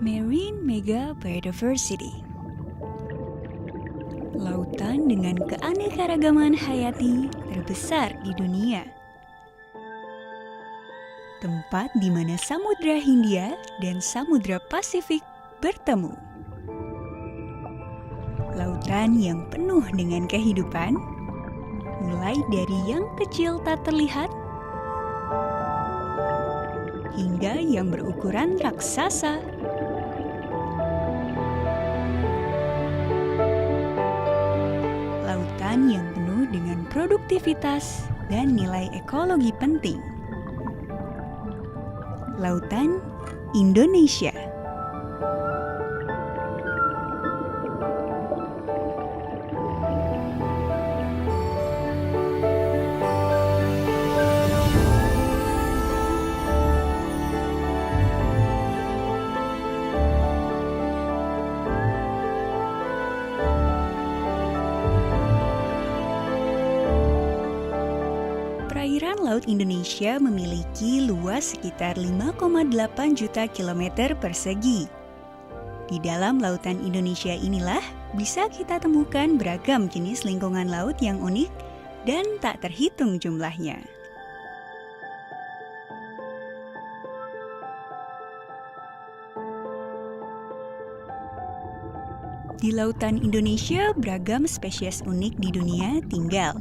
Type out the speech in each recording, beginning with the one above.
Marine Mega Biodiversity. Lautan dengan keanekaragaman hayati terbesar di dunia. Tempat di mana Samudra Hindia dan Samudra Pasifik bertemu. Lautan yang penuh dengan kehidupan, mulai dari yang kecil tak terlihat hingga yang berukuran raksasa. Lautan yang penuh dengan produktivitas dan nilai ekologi penting. Lautan Indonesia. Perairan Laut Indonesia memiliki luas sekitar 5,8 juta kilometer persegi. Di dalam lautan Indonesia inilah bisa kita temukan beragam jenis lingkungan laut yang unik dan tak terhitung jumlahnya. Di lautan Indonesia, beragam spesies unik di dunia tinggal.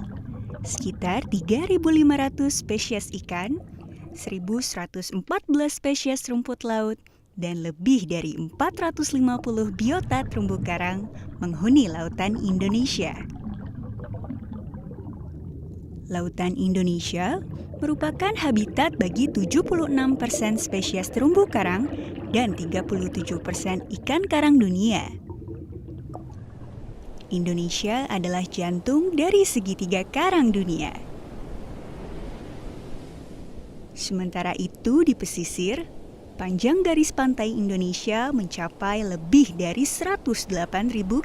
Sekitar 3.500 spesies ikan, 1.114 spesies rumput laut, dan lebih dari 450 biota terumbu karang menghuni lautan Indonesia. Lautan Indonesia merupakan habitat bagi 76% spesies terumbu karang dan 37% ikan karang dunia. Indonesia adalah jantung dari segitiga karang dunia. Sementara itu di pesisir, panjang garis pantai Indonesia mencapai lebih dari 108.000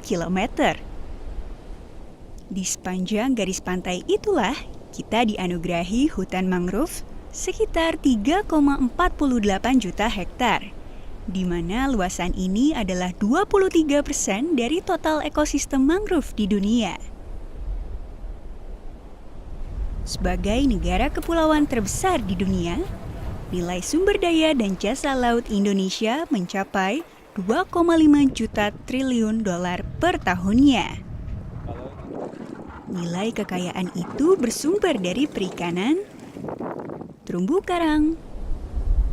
km. Di sepanjang garis pantai itulah kita dianugerahi hutan mangrove sekitar 3,48 juta hektar. Di mana luasan ini adalah 23% dari total ekosistem mangrove di dunia. Sebagai negara kepulauan terbesar di dunia, nilai sumber daya dan jasa laut Indonesia mencapai 2,5 juta triliun dolar per tahunnya. Nilai kekayaan itu bersumber dari perikanan, terumbu karang,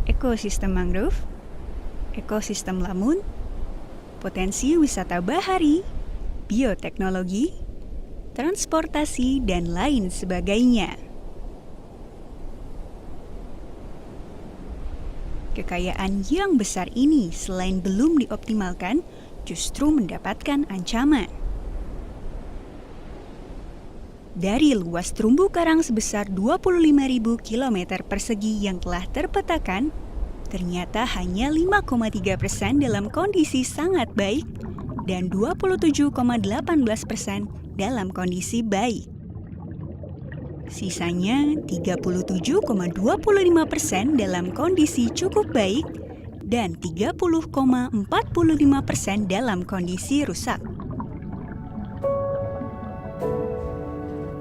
ekosistem mangrove, ekosistem lamun, potensi wisata bahari, bioteknologi, transportasi, dan lain sebagainya. Kekayaan yang besar ini selain belum dioptimalkan, justru mendapatkan ancaman. Dari luas terumbu karang sebesar 25.000 km persegi yang telah terpetakan, ternyata hanya 5,3% dalam kondisi sangat baik dan 27,18% dalam kondisi baik. Sisanya 37,25% dalam kondisi cukup baik dan 30,45% dalam kondisi rusak.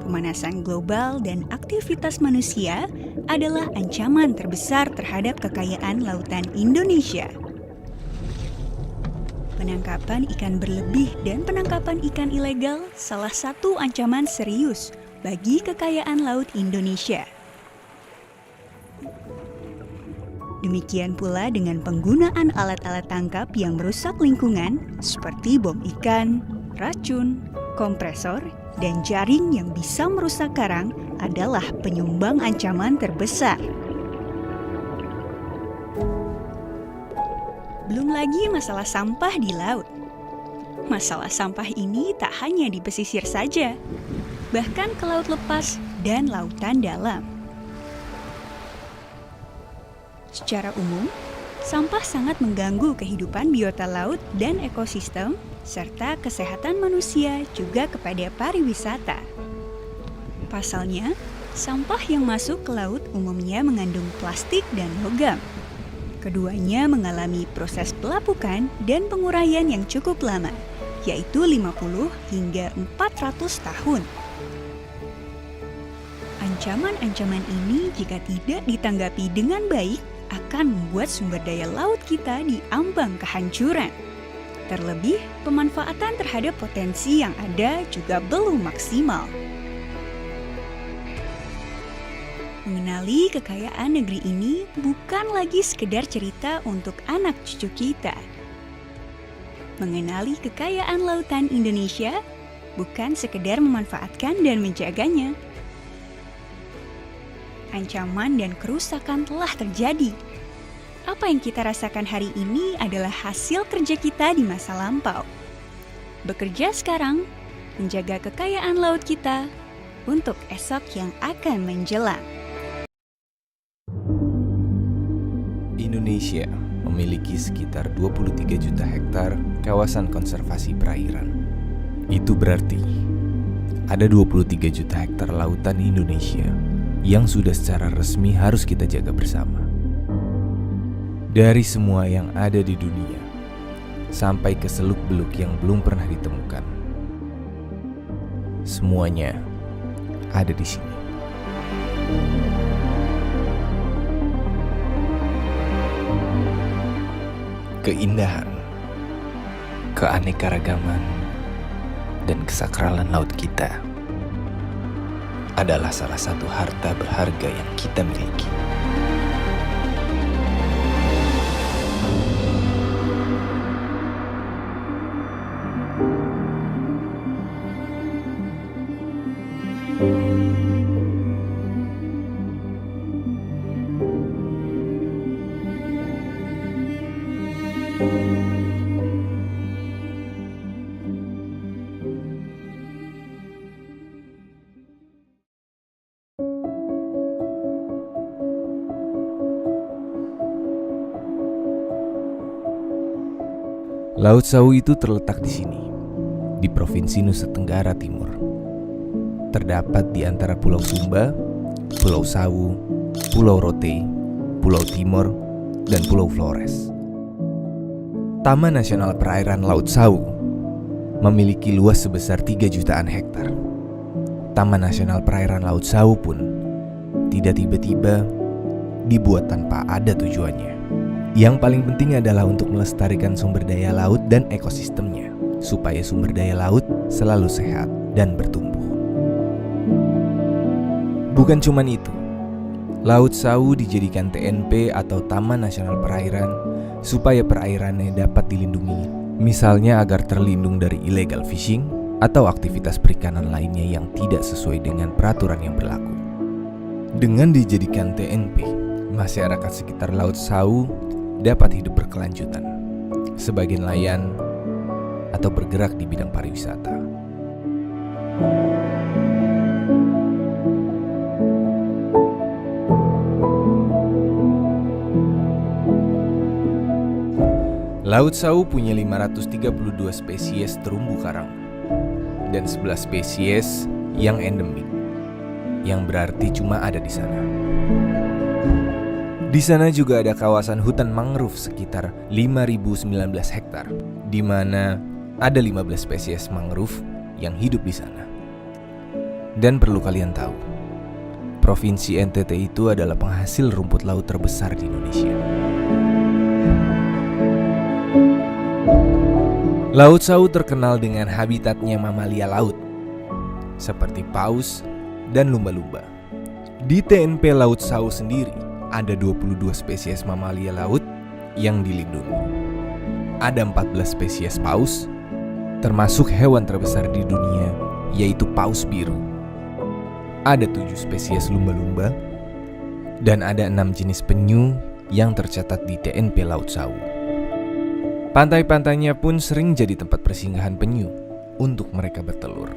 Pemanasan global dan aktivitas manusia adalah ancaman terbesar terhadap kekayaan lautan Indonesia. Penangkapan ikan berlebih dan penangkapan ikan ilegal salah satu ancaman serius bagi kekayaan laut Indonesia. Demikian pula dengan penggunaan alat-alat tangkap yang merusak lingkungan seperti bom ikan, racun, kompresor, dan jaring yang bisa merusak karang adalah penyumbang ancaman terbesar. Belum lagi masalah sampah di laut. Masalah sampah ini tak hanya di pesisir saja, bahkan ke laut lepas dan lautan dalam. Secara umum, sampah sangat mengganggu kehidupan biota laut dan ekosistem, serta kesehatan manusia juga kepada pariwisata. Pasalnya, sampah yang masuk ke laut umumnya mengandung plastik dan logam. Keduanya mengalami proses pelapukan dan penguraian yang cukup lama, yaitu 50 hingga 400 tahun. Ancaman-ancaman ini jika tidak ditanggapi dengan baik akan membuat sumber daya laut kita di ambang kehancuran. Terlebih, pemanfaatan terhadap potensi yang ada juga belum maksimal. Mengenali kekayaan negeri ini bukan lagi sekedar cerita untuk anak cucu kita. Mengenali kekayaan lautan Indonesia bukan sekedar memanfaatkan dan menjaganya. Ancaman dan kerusakan telah terjadi. Apa yang kita rasakan hari ini adalah hasil kerja kita di masa lampau. Bekerja sekarang, menjaga kekayaan laut kita untuk esok yang akan menjelang. Indonesia memiliki sekitar 23 juta hektar kawasan konservasi perairan. Itu berarti ada 23 juta hektar lautan Indonesia yang sudah secara resmi harus kita jaga bersama. Dari semua yang ada di dunia, sampai ke seluk-beluk yang belum pernah ditemukan, semuanya ada di sini. Keindahan, keanekaragaman, dan kesakralan laut kita adalah salah satu harta berharga yang kita miliki. Laut Sawu itu terletak di sini, di Provinsi Nusa Tenggara Timur. Terdapat di antara Pulau Sumba, Pulau Sawu, Pulau Rote, Pulau Timor, dan Pulau Flores. Taman Nasional Perairan Laut Sawu memiliki luas sebesar 3 jutaan hektar. Taman Nasional Perairan Laut Sawu pun tidak tiba-tiba dibuat tanpa ada tujuannya. Yang paling penting adalah untuk melestarikan sumber daya laut dan ekosistemnya, supaya sumber daya laut selalu sehat dan bertumbuh. Bukan cuma itu, Laut Sawu dijadikan TNP atau Taman Nasional Perairan supaya perairannya dapat dilindungi, misalnya agar terlindung dari illegal fishing atau aktivitas perikanan lainnya yang tidak sesuai dengan peraturan yang berlaku. Dengan dijadikan TNP, masyarakat sekitar Laut Sawu dapat hidup berkelanjutan sebagai nelayan atau bergerak di bidang pariwisata. Laut Sawu punya 532 spesies terumbu karang dan 11 spesies yang endemik, yang berarti cuma ada di sana. Di sana juga ada kawasan hutan mangrove sekitar 5.019 hektar, di mana ada 15 spesies mangrove yang hidup di sana. Dan perlu kalian tahu, Provinsi NTT itu adalah penghasil rumput laut terbesar di Indonesia. Laut Sawu terkenal dengan habitatnya mamalia laut, seperti paus dan lumba-lumba. Di TNP Laut Sawu sendiri, ada 22 spesies mamalia laut yang dilindungi. Ada 14 spesies paus, termasuk hewan terbesar di dunia, yaitu paus biru. Ada 7 spesies lumba-lumba, dan ada 6 jenis penyu yang tercatat di TNP Laut Sawu. Pantai-pantainya pun sering jadi tempat persinggahan penyu untuk mereka bertelur.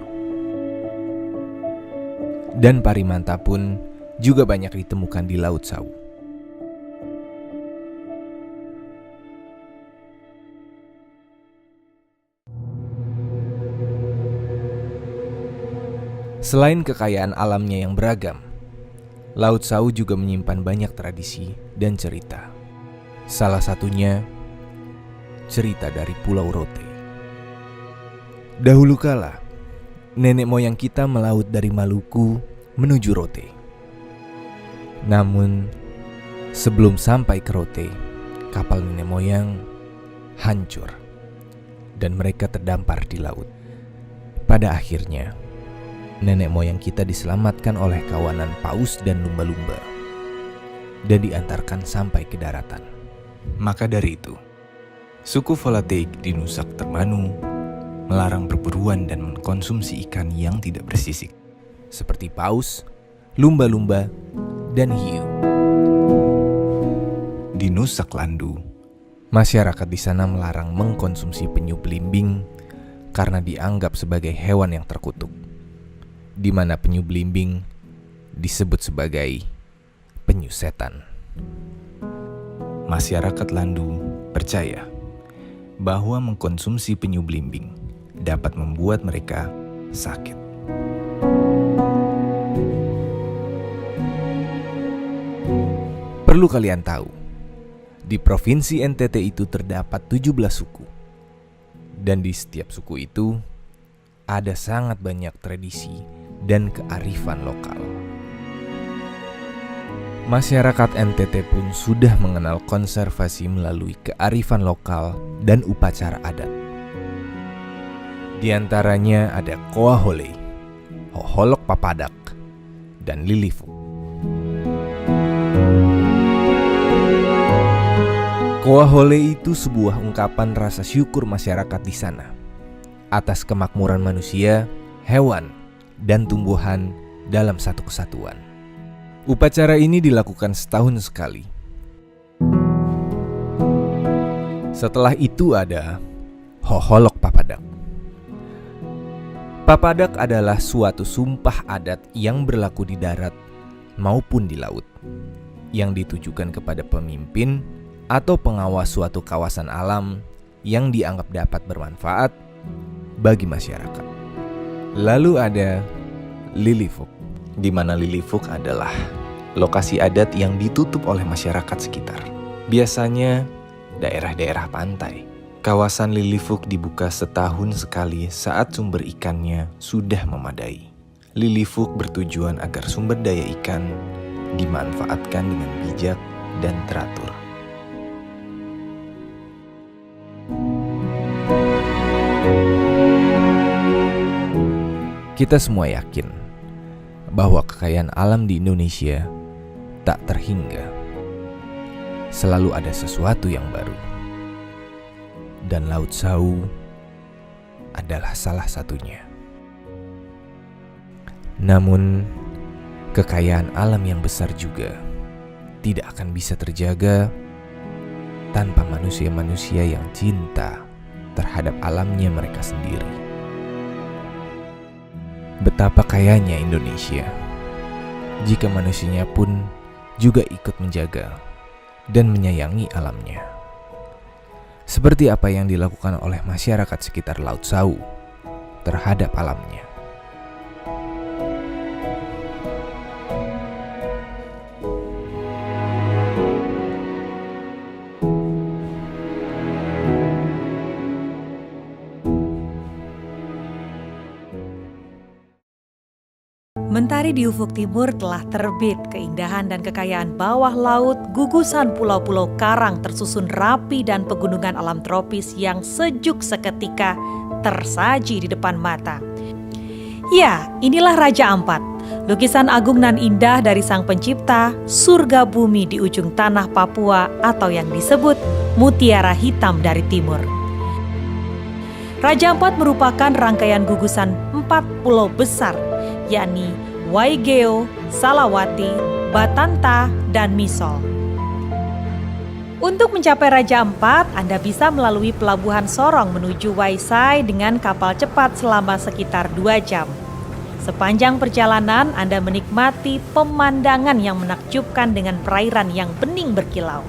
Dan parimanta pun juga banyak ditemukan di Laut Sawu. Selain kekayaan alamnya yang beragam, Laut Sawu juga menyimpan banyak tradisi dan cerita. Salah satunya cerita dari Pulau Rote. Dahulu kala, nenek moyang kita melaut dari Maluku menuju Rote. Namun, sebelum sampai ke Rote, kapal nenek moyang hancur dan mereka terdampar di laut. Pada akhirnya, nenek moyang kita diselamatkan oleh kawanan paus dan lumba-lumba dan diantarkan sampai ke daratan. Maka dari itu, suku Volataik di Nusa Termanu melarang perburuan dan mengkonsumsi ikan yang tidak bersisik, seperti paus, lumba-lumba, dan hiu. Di Nusa Klandu, masyarakat di sana melarang mengkonsumsi penyu belimbing karena dianggap sebagai hewan yang terkutuk, di mana penyu belimbing disebut sebagai penyu setan. Masyarakat Landu percaya bahwa mengkonsumsi penyu belimbing dapat membuat mereka sakit. Perlu kalian tahu, di provinsi NTT itu terdapat 17 suku. Dan di setiap suku itu ada sangat banyak tradisi dan kearifan lokal. Masyarakat NTT pun sudah mengenal konservasi melalui kearifan lokal dan upacara adat. Di antaranya ada Koahole, Hoholok Papadak, dan Lilifuk. Koahole itu sebuah ungkapan rasa syukur masyarakat di sana atas kemakmuran manusia, hewan, dan tumbuhan dalam satu kesatuan. Upacara ini dilakukan setahun sekali. Setelah itu ada Hoholok Papadak. Papadak adalah suatu sumpah adat yang berlaku di darat maupun di laut, yang ditujukan kepada pemimpin atau pengawas suatu kawasan alam yang dianggap dapat bermanfaat bagi masyarakat. Lalu ada Lilifuk, di mana Lilifuk adalah lokasi adat yang ditutup oleh masyarakat sekitar. Biasanya daerah-daerah pantai. Kawasan Lilifuk dibuka setahun sekali saat sumber ikannya sudah memadai. Lilifuk bertujuan agar sumber daya ikan dimanfaatkan dengan bijak dan teratur. Kita semua yakin bahwa kekayaan alam di Indonesia tak terhingga. Selalu ada sesuatu yang baru. Dan Laut Sawu adalah salah satunya. Namun, kekayaan alam yang besar juga tidak akan bisa terjaga tanpa manusia-manusia yang cinta terhadap alamnya mereka sendiri. Betapa kayanya Indonesia jika manusianya pun juga ikut menjaga dan menyayangi alamnya. Seperti apa yang dilakukan oleh masyarakat sekitar Laut Sawu terhadap alamnya. Mentari di ufuk timur telah terbit. Keindahan dan kekayaan bawah laut, gugusan pulau-pulau karang tersusun rapi dan pegunungan alam tropis yang sejuk seketika tersaji di depan mata. Ya, inilah Raja Ampat, lukisan agung nan indah dari Sang Pencipta, surga bumi di ujung tanah Papua atau yang disebut Mutiara Hitam dari Timur. Raja Ampat merupakan rangkaian gugusan 4 pulau besar, yakni Waigeo, Salawati, Batanta, dan Misol. Untuk mencapai Raja Ampat, Anda bisa melalui Pelabuhan Sorong menuju Waisai dengan kapal cepat selama sekitar 2 jam. Sepanjang perjalanan, Anda menikmati pemandangan yang menakjubkan dengan perairan yang bening berkilau.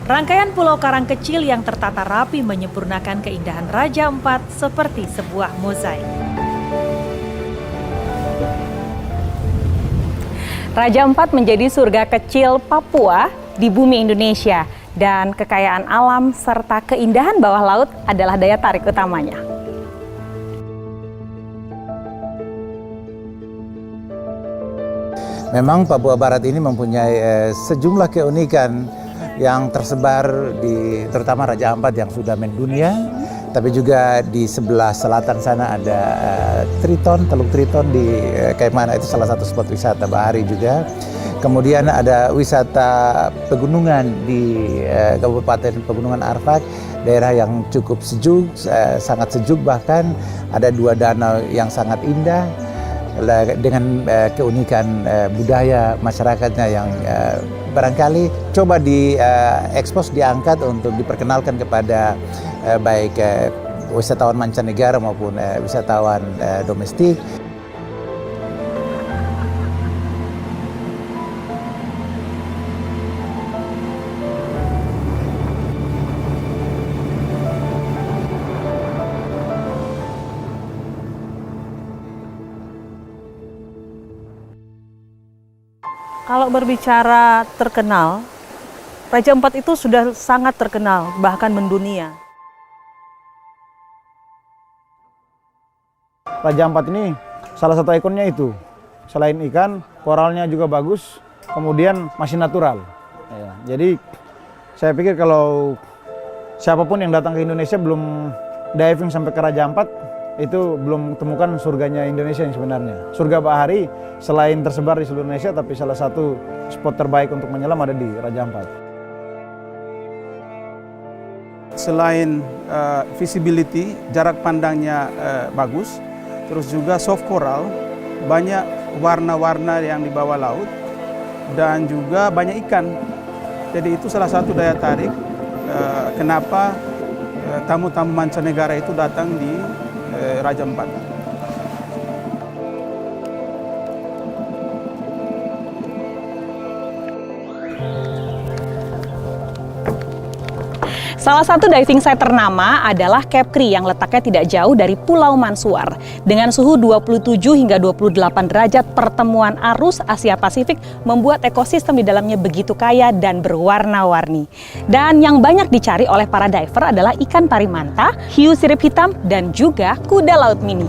Rangkaian pulau karang kecil yang tertata rapi menyempurnakan keindahan Raja Ampat seperti sebuah mozaik. Raja Ampat menjadi surga kecil Papua di bumi Indonesia dan kekayaan alam serta keindahan bawah laut adalah daya tarik utamanya. Memang Papua Barat ini mempunyai sejumlah keunikan yang tersebar di terutama Raja Ampat yang sudah mendunia, tapi juga di sebelah selatan sana ada Teluk Triton di Kaimana, itu salah satu spot wisata bahari juga. Kemudian ada wisata pegunungan di Kabupaten Pegunungan Arfak, daerah yang cukup sejuk, sangat sejuk, bahkan ada 2 danau yang sangat indah dengan keunikan budaya masyarakatnya yang barangkali coba diekspos, diangkat untuk diperkenalkan kepada baik wisatawan mancanegara maupun wisatawan domestik. Kalau berbicara terkenal, Raja Ampat itu sudah sangat terkenal, bahkan mendunia. Raja Ampat ini salah satu ikonnya itu. Selain ikan, koralnya juga bagus, kemudian masih natural. Ya, jadi saya pikir kalau siapapun yang datang ke Indonesia belum diving sampai ke Raja Ampat, itu belum temukan surganya Indonesia yang sebenarnya. Surga bahari selain tersebar di seluruh Indonesia, tapi salah satu spot terbaik untuk menyelam ada di Raja Ampat. Selain visibility, jarak pandangnya bagus, terus juga soft coral, banyak warna-warna yang di bawah laut, dan juga banyak ikan. Jadi itu salah satu daya tarik kenapa tamu-tamu mancanegara itu datang di Raja Ampat. Salah satu diving site ternama adalah Kepri yang letaknya tidak jauh dari Pulau Mansuar. Dengan suhu 27 hingga 28 derajat, pertemuan arus Asia Pasifik membuat ekosistem di dalamnya begitu kaya dan berwarna-warni. Dan yang banyak dicari oleh para diver adalah ikan parimanta, hiu sirip hitam, dan juga kuda laut mini.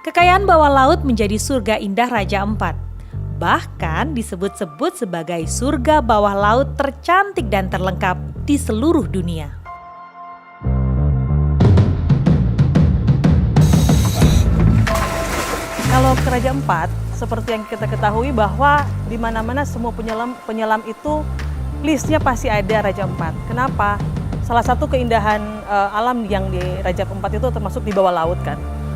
Kekayaan bawah laut menjadi surga indah Raja Ampat. Bahkan disebut-sebut sebagai surga bawah laut tercantik dan terlengkap di seluruh dunia. Kalau ke Raja Ampat, seperti yang kita ketahui bahwa di mana-mana semua penyelam itu listnya pasti ada Raja Ampat. Kenapa? Salah satu keindahan alam yang di Raja Ampat itu termasuk di bawah laut kan.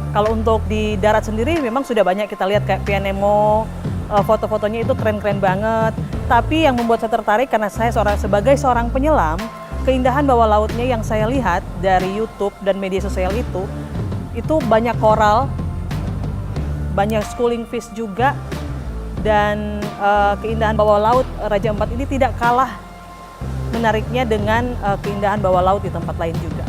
Kalau untuk di darat sendiri memang sudah banyak kita lihat kayak Pianemo, foto-fotonya itu keren-keren banget. Tapi yang membuat saya tertarik karena saya sebagai seorang penyelam, keindahan bawah lautnya yang saya lihat dari YouTube dan media sosial itu banyak koral, banyak schooling fish juga, dan keindahan bawah laut Raja Ampat ini tidak kalah menariknya dengan keindahan bawah laut di tempat lain juga.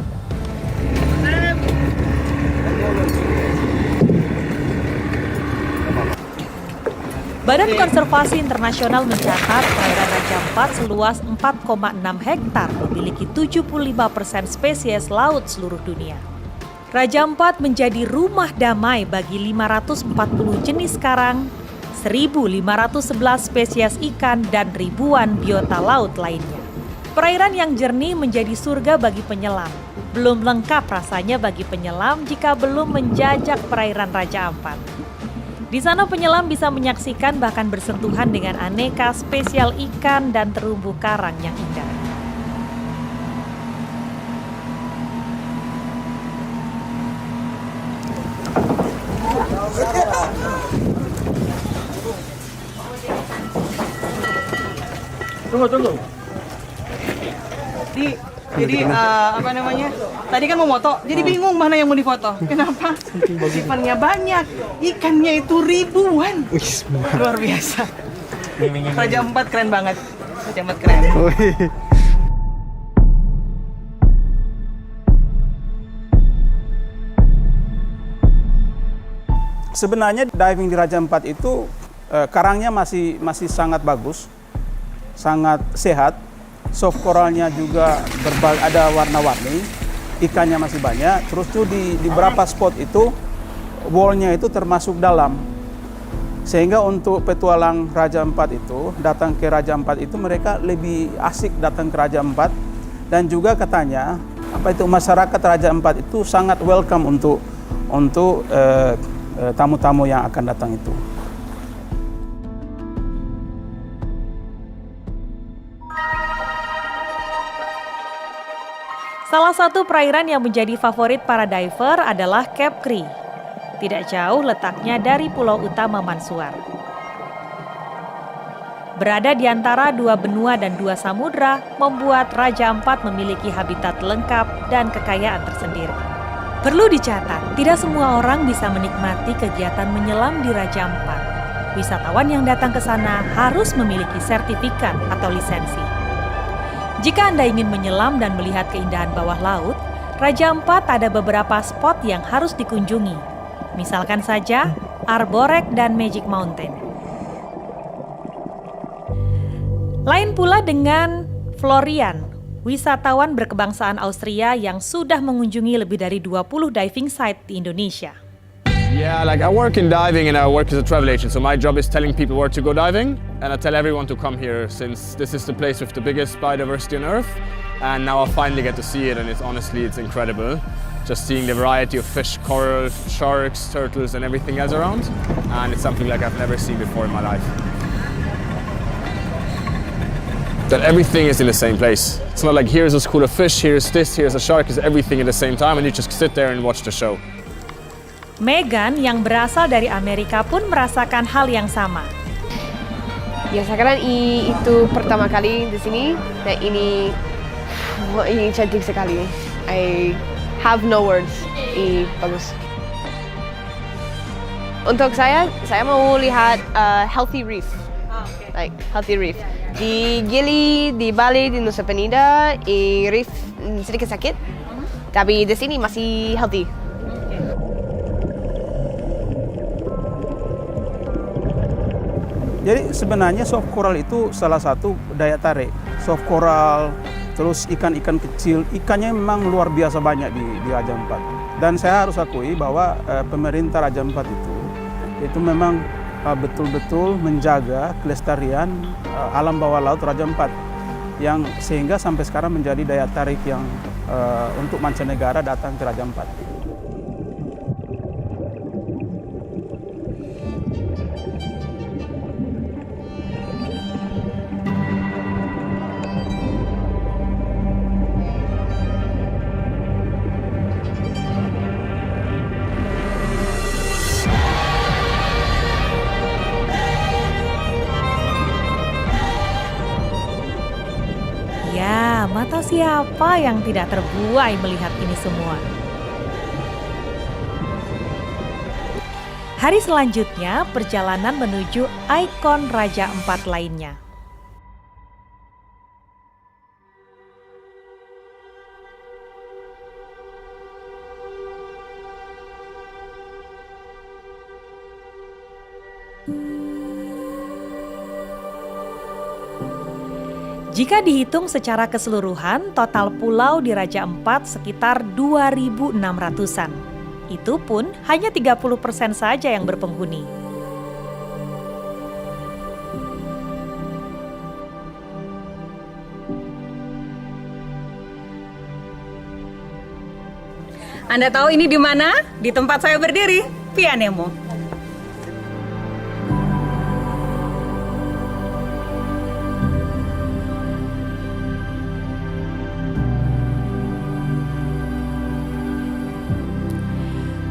Badan Konservasi Internasional mencatat perairan Raja Ampat seluas 4,6 hektar memiliki 75% spesies laut seluruh dunia. Raja Ampat menjadi rumah damai bagi 540 jenis karang, 1.511 spesies ikan, dan ribuan biota laut lainnya. Perairan yang jernih menjadi surga bagi penyelam. Belum lengkap rasanya bagi penyelam jika belum menjajak perairan Raja Ampat. Di sana penyelam bisa menyaksikan bahkan bersentuhan dengan aneka spesial ikan dan terumbu karang yang indah. Tunggu. Jadi apa namanya? Tadi kan mau foto, jadi bingung mana yang mau difoto. Kenapa? Ikannya banyak, ikannya itu ribuan. Luar biasa. Raja Ampat keren banget. Raja Ampat keren. Sebenarnya diving di Raja Ampat itu karangnya masih sangat bagus, sangat sehat. Soft koralnya juga ada warna-warni, ikannya masih banyak. Terus tuh di beberapa spot itu wallnya itu termasuk dalam, sehingga untuk petualang Raja Ampat itu datang ke Raja Ampat itu mereka lebih asik datang ke Raja Ampat, dan juga katanya masyarakat Raja Ampat itu sangat welcome untuk tamu-tamu yang akan datang itu. Salah satu perairan yang menjadi favorit para diver adalah Cape Kri. Tidak jauh letaknya dari pulau utama Mansuar. Berada di antara dua benua dan dua samudra, membuat Raja Ampat memiliki habitat lengkap dan kekayaan tersendiri. Perlu dicatat, tidak semua orang bisa menikmati kegiatan menyelam di Raja Ampat. Wisatawan yang datang ke sana harus memiliki sertifikat atau lisensi. Jika Anda ingin menyelam dan melihat keindahan bawah laut, Raja Ampat ada beberapa spot yang harus dikunjungi. Misalkan saja Arborek dan Magic Mountain. Lain pula dengan Florian, wisatawan berkebangsaan Austria yang sudah mengunjungi lebih dari 20 diving site di Indonesia. Yeah, like I work in diving and I work as a travel agent, so my job is telling people where to go diving, and I tell everyone to come here since this is the place with the biggest biodiversity on Earth, and now I finally get to see it, and it's incredible. Just seeing the variety of fish, coral, sharks, turtles, and everything else around, and it's something like I've never seen before in my life. That everything is in the same place. It's not like here's a school of fish, here's this, here's a shark, it's everything at the same time, and you just sit there and watch the show. Megan yang berasal dari Amerika pun merasakan hal yang sama. Ya sekarang itu pertama kali di sini dan ini cantik sekali. I have no words. Bagus. Untuk saya mau lihat healthy reef. Like healthy reef. Di Gili, di Bali, di Nusa Penida, reef sedikit sakit. Tapi di sini masih healthy. Jadi sebenarnya soft coral itu salah satu daya tarik. Soft coral, terus ikan-ikan kecil, ikannya memang luar biasa banyak di Raja Ampat. Dan saya harus akui bahwa pemerintah Raja Ampat itu memang betul-betul menjaga kelestarian alam bawah laut Raja Ampat, yang sehingga sampai sekarang menjadi daya tarik yang untuk mancanegara datang ke Raja Ampat. Mata siapa yang tidak terbuai melihat ini semua? Hari selanjutnya, perjalanan menuju ikon Raja Ampat lainnya. Jika dihitung secara keseluruhan, total pulau di Raja Ampat sekitar 2.600-an. Itu pun hanya 30% saja yang berpenghuni. Anda tahu ini di mana? Di tempat saya berdiri, Via Nemo.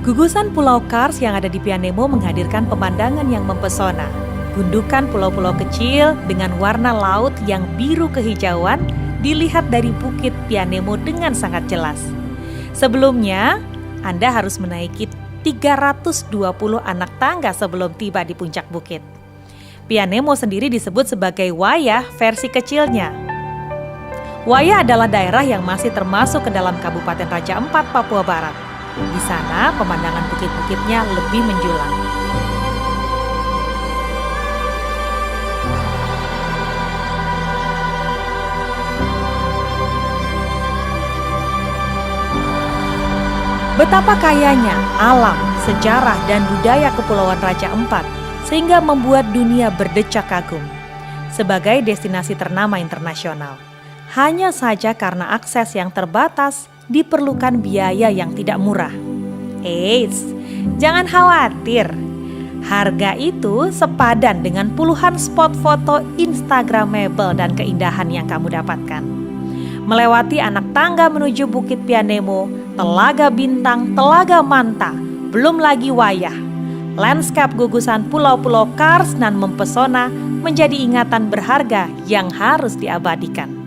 Gugusan Pulau Kars yang ada di Via Nemo menghadirkan pemandangan yang mempesona. Gundukan pulau-pulau kecil dengan warna laut yang biru kehijauan dilihat dari bukit Via Nemo dengan sangat jelas. Sebelumnya, Anda harus menaiki 320 anak tangga sebelum tiba di puncak bukit. Via Nemo sendiri disebut sebagai Wayah versi kecilnya. Wayah adalah daerah yang masih termasuk ke dalam Kabupaten Raja Ampat, Papua Barat. Di sana, pemandangan bukit-bukitnya lebih menjulang. Betapa kayanya alam, sejarah, dan budaya Kepulauan Raja Ampat sehingga membuat dunia berdecak kagum. Sebagai destinasi ternama internasional, hanya saja karena akses yang terbatas diperlukan biaya yang tidak murah. Eits, jangan khawatir. Harga itu sepadan dengan puluhan spot foto Instagramable dan keindahan yang kamu dapatkan. Melewati anak tangga menuju Bukit Pianemo, Telaga Bintang, Telaga Manta, belum lagi wayah. Lanskap gugusan pulau-pulau kars dan mempesona menjadi ingatan berharga yang harus diabadikan.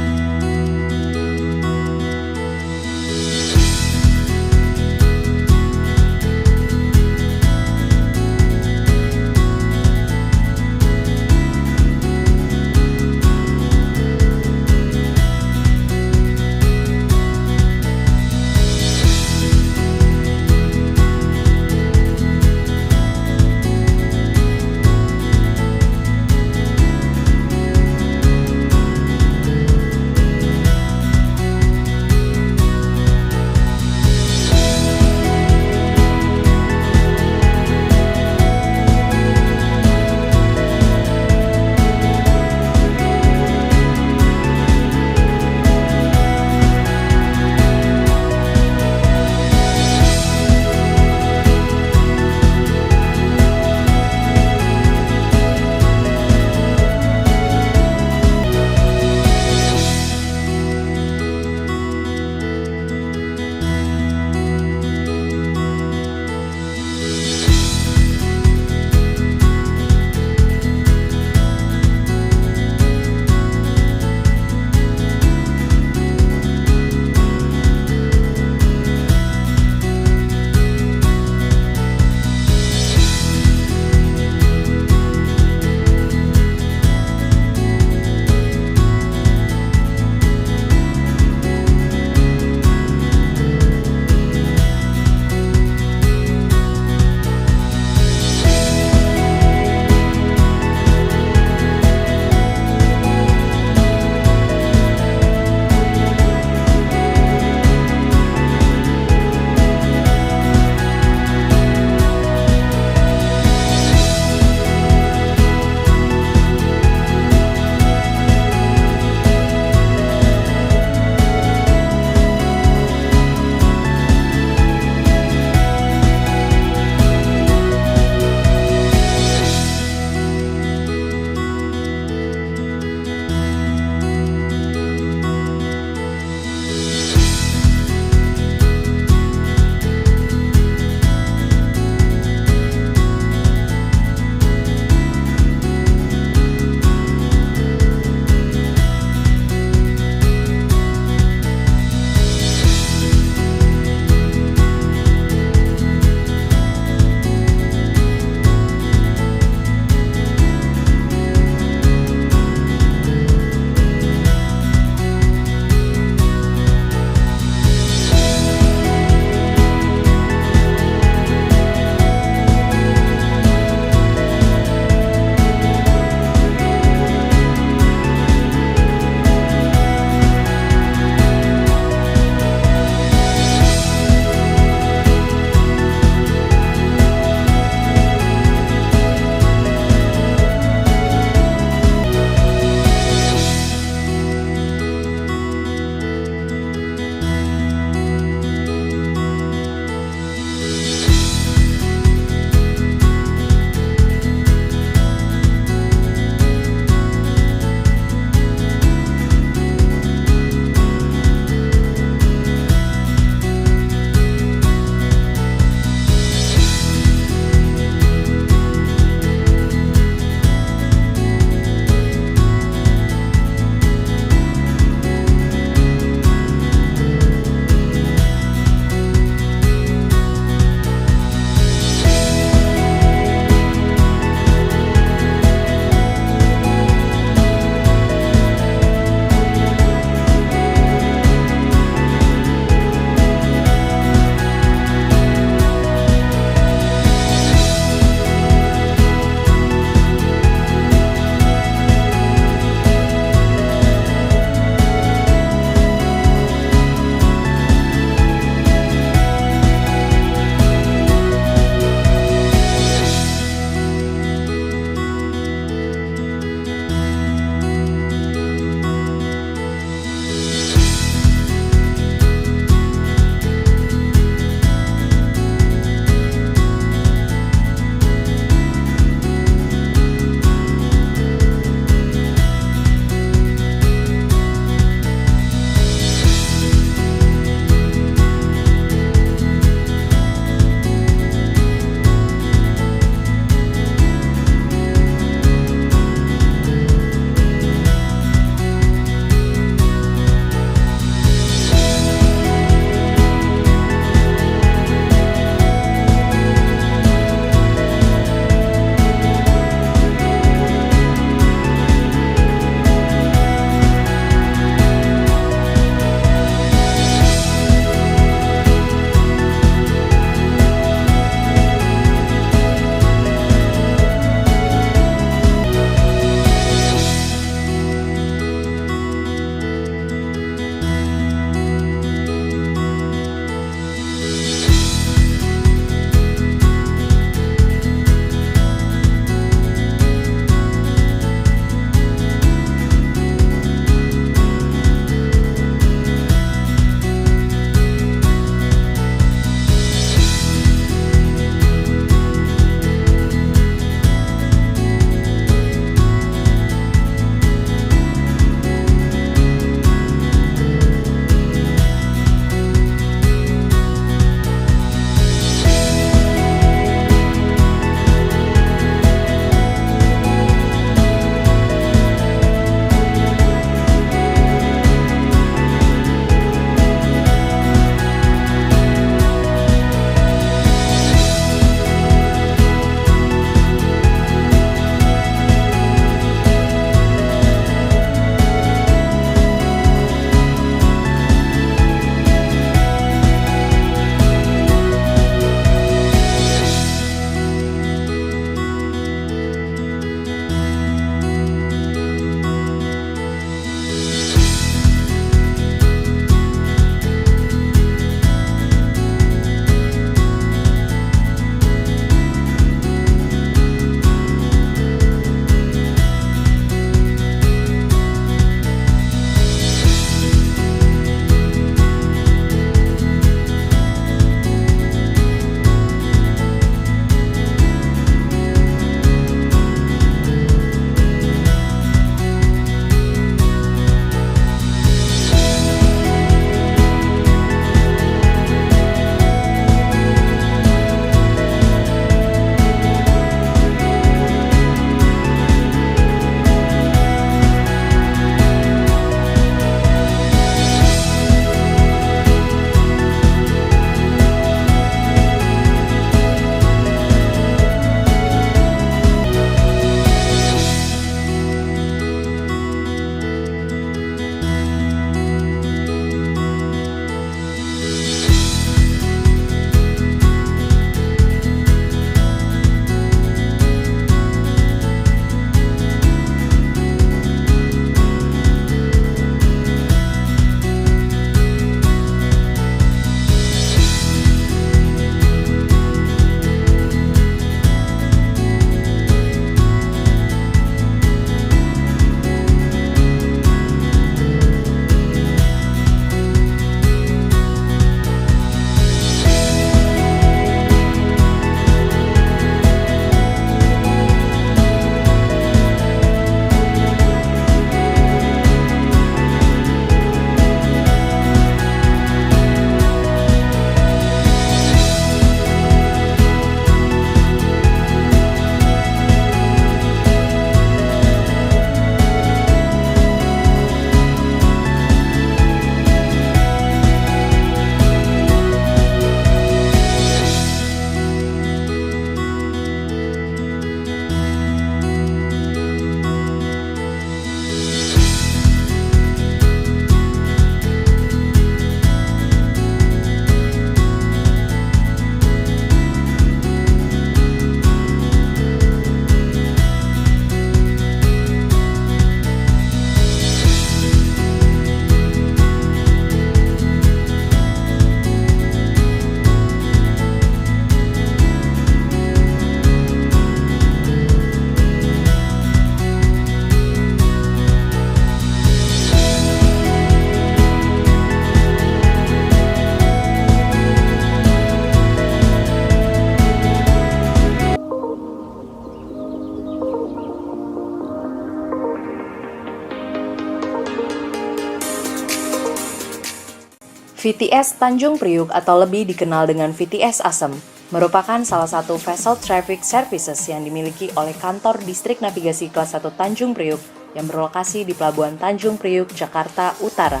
VTS Tanjung Priuk atau lebih dikenal dengan VTS Asem merupakan salah satu vessel traffic services yang dimiliki oleh kantor Distrik Navigasi Kelas 1 Tanjung Priuk yang berlokasi di Pelabuhan Tanjung Priuk, Jakarta Utara.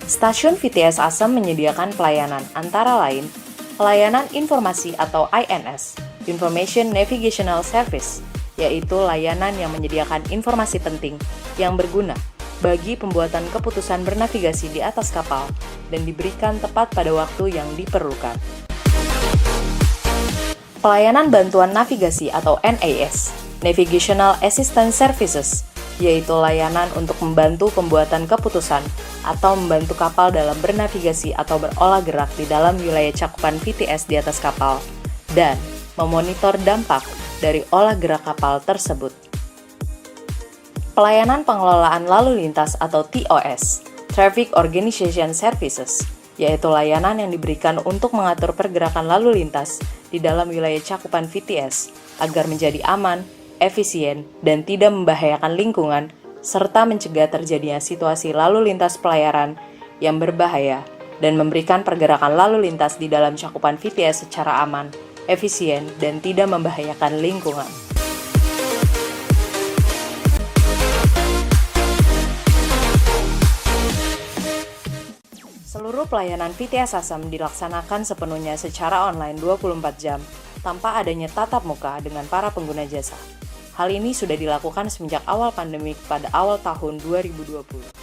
Stasiun VTS Asem menyediakan pelayanan antara lain pelayanan informasi atau INS, Information Navigational Service, yaitu layanan yang menyediakan informasi penting yang berguna bagi pembuatan keputusan bernavigasi di atas kapal dan diberikan tepat pada waktu yang diperlukan. Pelayanan bantuan navigasi atau NAS, Navigational Assistance Services, yaitu layanan untuk membantu pembuatan keputusan atau membantu kapal dalam bernavigasi atau berolah gerak di dalam wilayah cakupan VTS di atas kapal, dan memonitor dampak dari olah gerak kapal tersebut. Pelayanan pengelolaan lalu lintas atau TOS, Traffic Organization Services, yaitu layanan yang diberikan untuk mengatur pergerakan lalu lintas di dalam wilayah cakupan VTS agar menjadi aman, efisien, dan tidak membahayakan lingkungan, serta mencegah terjadinya situasi lalu lintas pelayaran yang berbahaya dan memberikan pergerakan lalu lintas di dalam cakupan VTS secara aman, efisien, dan tidak membahayakan lingkungan. Seluruh pelayanan VTS Asem dilaksanakan sepenuhnya secara online 24 jam tanpa adanya tatap muka dengan para pengguna jasa. Hal ini sudah dilakukan semenjak awal pandemik pada awal tahun 2020.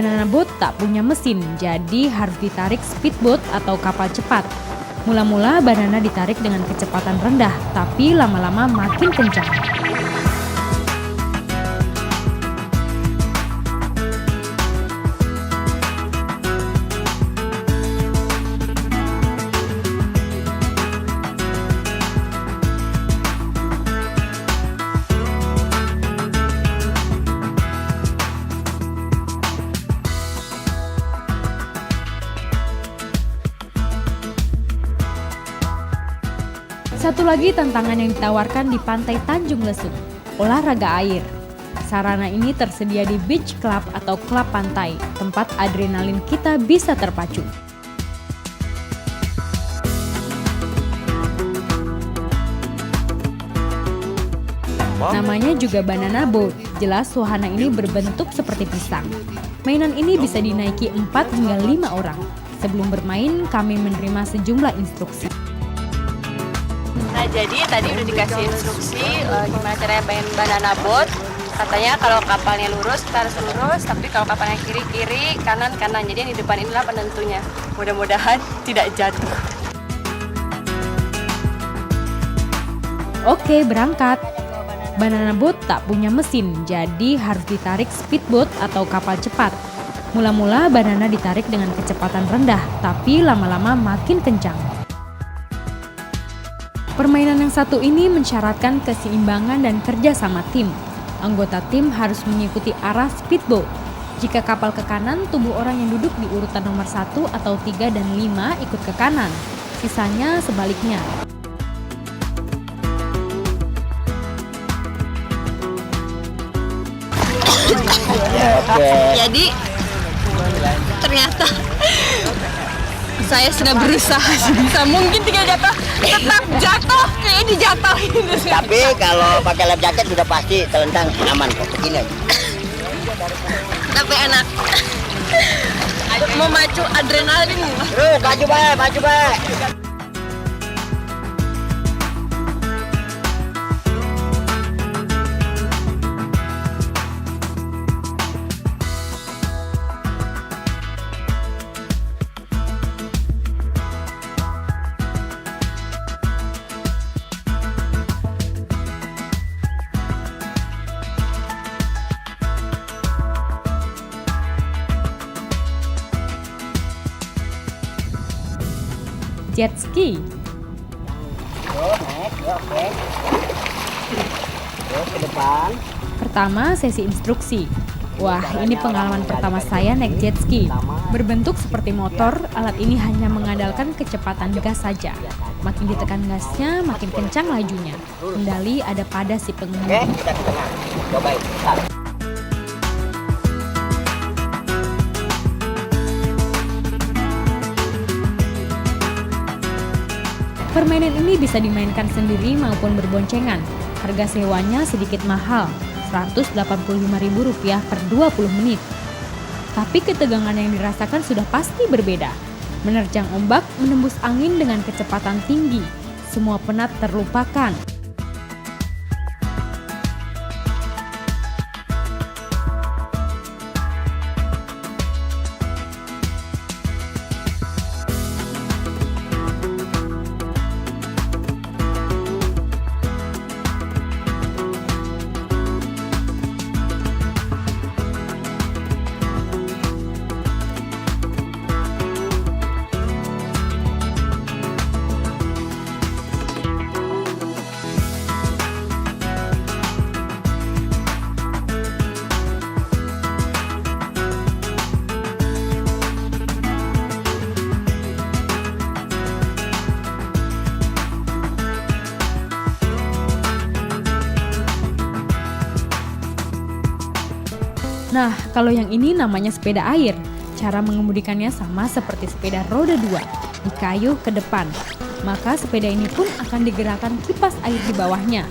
Banana boat tak punya mesin, jadi harus ditarik speedboat atau kapal cepat. Mula-mula banana ditarik dengan kecepatan rendah, tapi lama-lama makin kencang. Satu lagi tantangan yang ditawarkan di pantai Tanjung Lesung, olahraga air. Sarana ini tersedia di beach club atau klub pantai, tempat adrenalin kita bisa terpacu. Namanya juga banana boat, jelas wahana ini berbentuk seperti pisang. Mainan ini bisa dinaiki 4 hingga 5 orang. Sebelum bermain, kami menerima sejumlah instruksi. Nah, jadi tadi udah dikasih instruksi gimana caranya main banana boat. Katanya kalau kapalnya lurus kita harus lurus, tapi kalau kapalnya kiri-kiri, kanan-kanan. Jadi yang di depan inilah penentunya. Mudah-mudahan tidak jatuh. Oke, berangkat. Banana boat tak punya mesin, jadi harus ditarik speedboat atau kapal cepat. Mula-mula banana ditarik dengan kecepatan rendah, tapi lama-lama makin kencang. Permainan yang satu ini mensyaratkan keseimbangan dan kerja sama tim. Anggota tim harus mengikuti arah speedboat. Jika kapal ke kanan, tubuh orang yang duduk di urutan nomor 1 atau 3 dan 5 ikut ke kanan. Sisanya sebaliknya. Jadi ternyata saya sudah berusaha sebisa mungkin tinggal jatuh, tetap jatuh, kayak dijatuhin. Tapi kalau pakai life jacket sudah pasti telentang aman kok, begini aja. Tapi enak, memacu adrenalin. Terus maju baik. Jet ski. Oke. Terus ke depan. Pertama, sesi instruksi. Wah, ini pengalaman pertama saya naik jet ski. Berbentuk seperti motor, alat ini hanya mengandalkan kecepatan gas saja. Makin ditekan gasnya, makin kencang lajunya. Kendali ada pada si pengemudi. Oke, kita ke tengah. Cobain. Permainan ini bisa dimainkan sendiri maupun berboncengan. Harga sewanya sedikit mahal, Rp185.000 per 20 menit. Tapi ketegangan yang dirasakan sudah pasti berbeda. Menerjang ombak, menembus angin dengan kecepatan tinggi. Semua penat terlupakan. Nah, kalau yang ini namanya sepeda air. Cara mengemudikannya sama seperti sepeda roda 2, dikayuh ke depan. Maka sepeda ini pun akan digerakkan kipas air di bawahnya.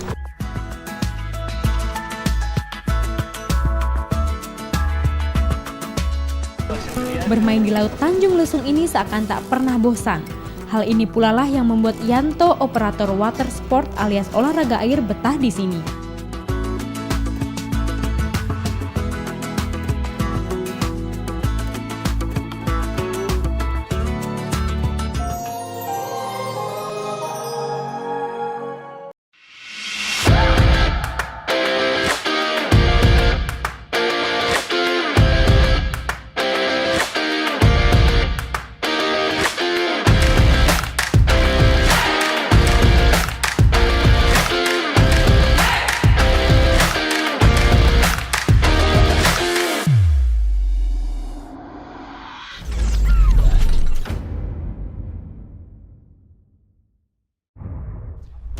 Bermain di Laut Tanjung Lesung ini seakan tak pernah bosan. Hal ini pula lah yang membuat Yanto, operator water sport alias olahraga air, betah di sini.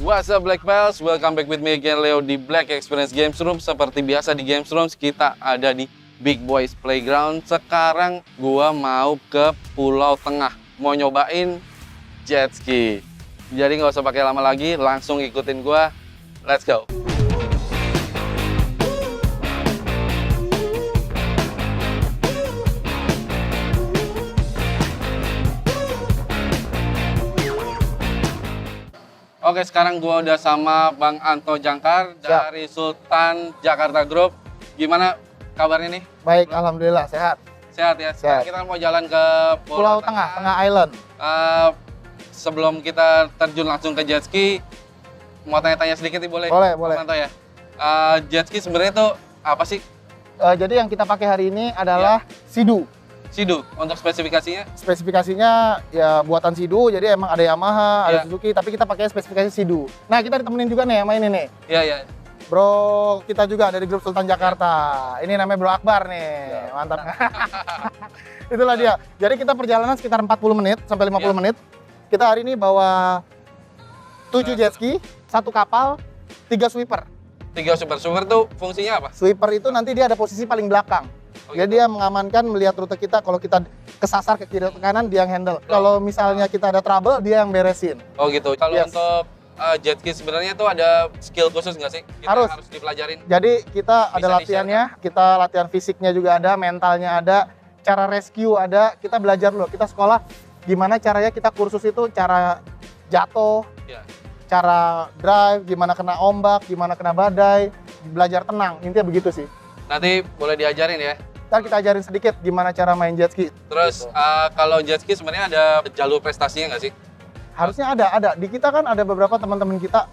What's up Black Pals, welcome back with me again Leo di Black Experience Games Room. Seperti biasa di Games Room kita ada di Big Boys Playground. Sekarang gua mau ke Pulau Tengah, mau nyobain jet ski. Jadi nggak usah pakai lama lagi, langsung ikutin gua. Let's go. Oke, sekarang gua udah sama Bang Anto Jangkar dari Sultan Jakarta Group. Gimana kabarnya nih? Baik, alhamdulillah sehat. Sehat ya. Sekarang kita mau jalan ke Pulau Tengah Island. Sebelum kita terjun langsung ke jet ski, mau tanya-tanya sedikit nih boleh? Boleh. Bang Anto ya. Jet ski sebenarnya tuh apa sih? Jadi yang kita pakai hari ini adalah Sea-Doo. Sea-Doo, untuk spesifikasinya? Spesifikasinya ya buatan Sea-Doo, jadi emang ada Yamaha, ada Suzuki, tapi kita pakai spesifikasi Sea-Doo. Nah, kita ditemenin juga nih sama ini nih. Iya. Bro, kita juga dari grup Sultan Jakarta. Ini namanya Bro Akbar nih, mantap. Itulah dia. Jadi kita perjalanan sekitar 40 menit sampai 50 menit. Kita hari ini bawa 7 jet ski, 1 kapal, 3 sweeper. 3 sweeper. Sweeper tuh fungsinya apa? Sweeper itu nanti dia ada posisi paling belakang. Jadi dia mengamankan, melihat rute kita. Kalau kita kesasar ke kiri atau ke kanan, dia yang handle. Kalau misalnya kita ada trouble, dia yang beresin. Oh gitu. Kalau untuk jet ski sebenarnya tuh ada skill khusus nggak sih? Kita harus dipelajarin. Jadi kita ada latihannya, kita latihan fisiknya juga ada, mentalnya ada, cara rescue ada. Kita belajar loh, kita sekolah gimana caranya kita kursus itu, cara jatuh, cara drive, gimana kena ombak, gimana kena badai, belajar tenang. Intinya begitu sih. Nanti boleh diajarin ya? Ntar kita ajarin sedikit gimana cara main jet ski. Terus kalau jet ski sebenarnya ada jalur prestasinya nggak sih? Harusnya ada. Di kita kan ada beberapa teman-teman kita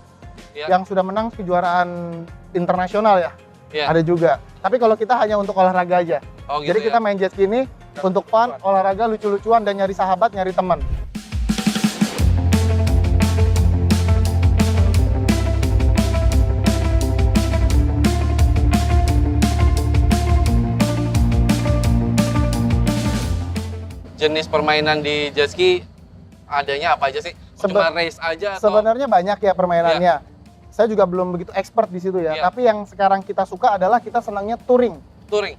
yang sudah menang kejuaraan internasional ya. Ada juga. Tapi kalau kita hanya untuk olahraga aja. Oh, gitu. Jadi kita main jet ski ini untuk fun, olahraga, lucu-lucuan, dan nyari sahabat, nyari teman. Jenis permainan di jet ski adanya apa aja sih? Cuma race aja atau? Sebenarnya banyak ya permainannya. Saya juga belum begitu expert di situ ya. Tapi yang sekarang kita suka adalah kita senangnya touring.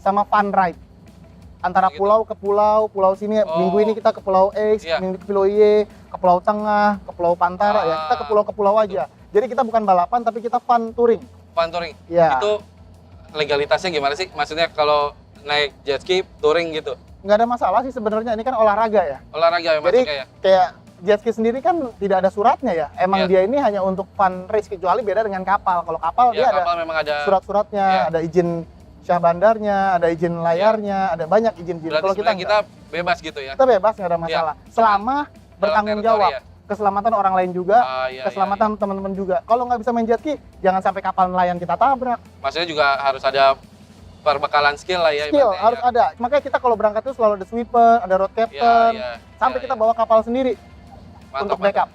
Sama fun ride. Antara pulau ke pulau, pulau sini minggu ini kita ke Pulau X, minggu ke Pulau Y, ke Pulau Tengah, ke Pulau Pantara ya. Kita ke pulau aja. Jadi kita bukan balapan tapi kita fun touring. Fun touring. Ya. Itu legalitasnya gimana sih? Maksudnya kalau naik jet ski touring gitu? Nggak ada masalah sih sebenarnya, ini kan olahraga ya. Olahraga ya Jadi masuknya ya? kayak jet ski sendiri kan tidak ada suratnya ya. Emang dia ini hanya untuk fun race, kecuali beda dengan kapal. Kalau kapal dia kapal memang ada surat-suratnya, ada izin syah bandarnya, ada izin layarnya, ada banyak izin-izin. Kalau kita bebas gitu ya? Kita bebas, nggak ada masalah. Selama bertanggung jawab. Keselamatan orang lain juga, keselamatan teman-teman juga. Kalau nggak bisa main jet ski, jangan sampai kapal nelayan kita tabrak. Maksudnya juga harus ada perbekalan skill lah ya. Skill harus ada. Makanya kita kalau berangkat itu selalu ada sweeper, ada road captain, sampai kita bawa kapal sendiri untuk backup.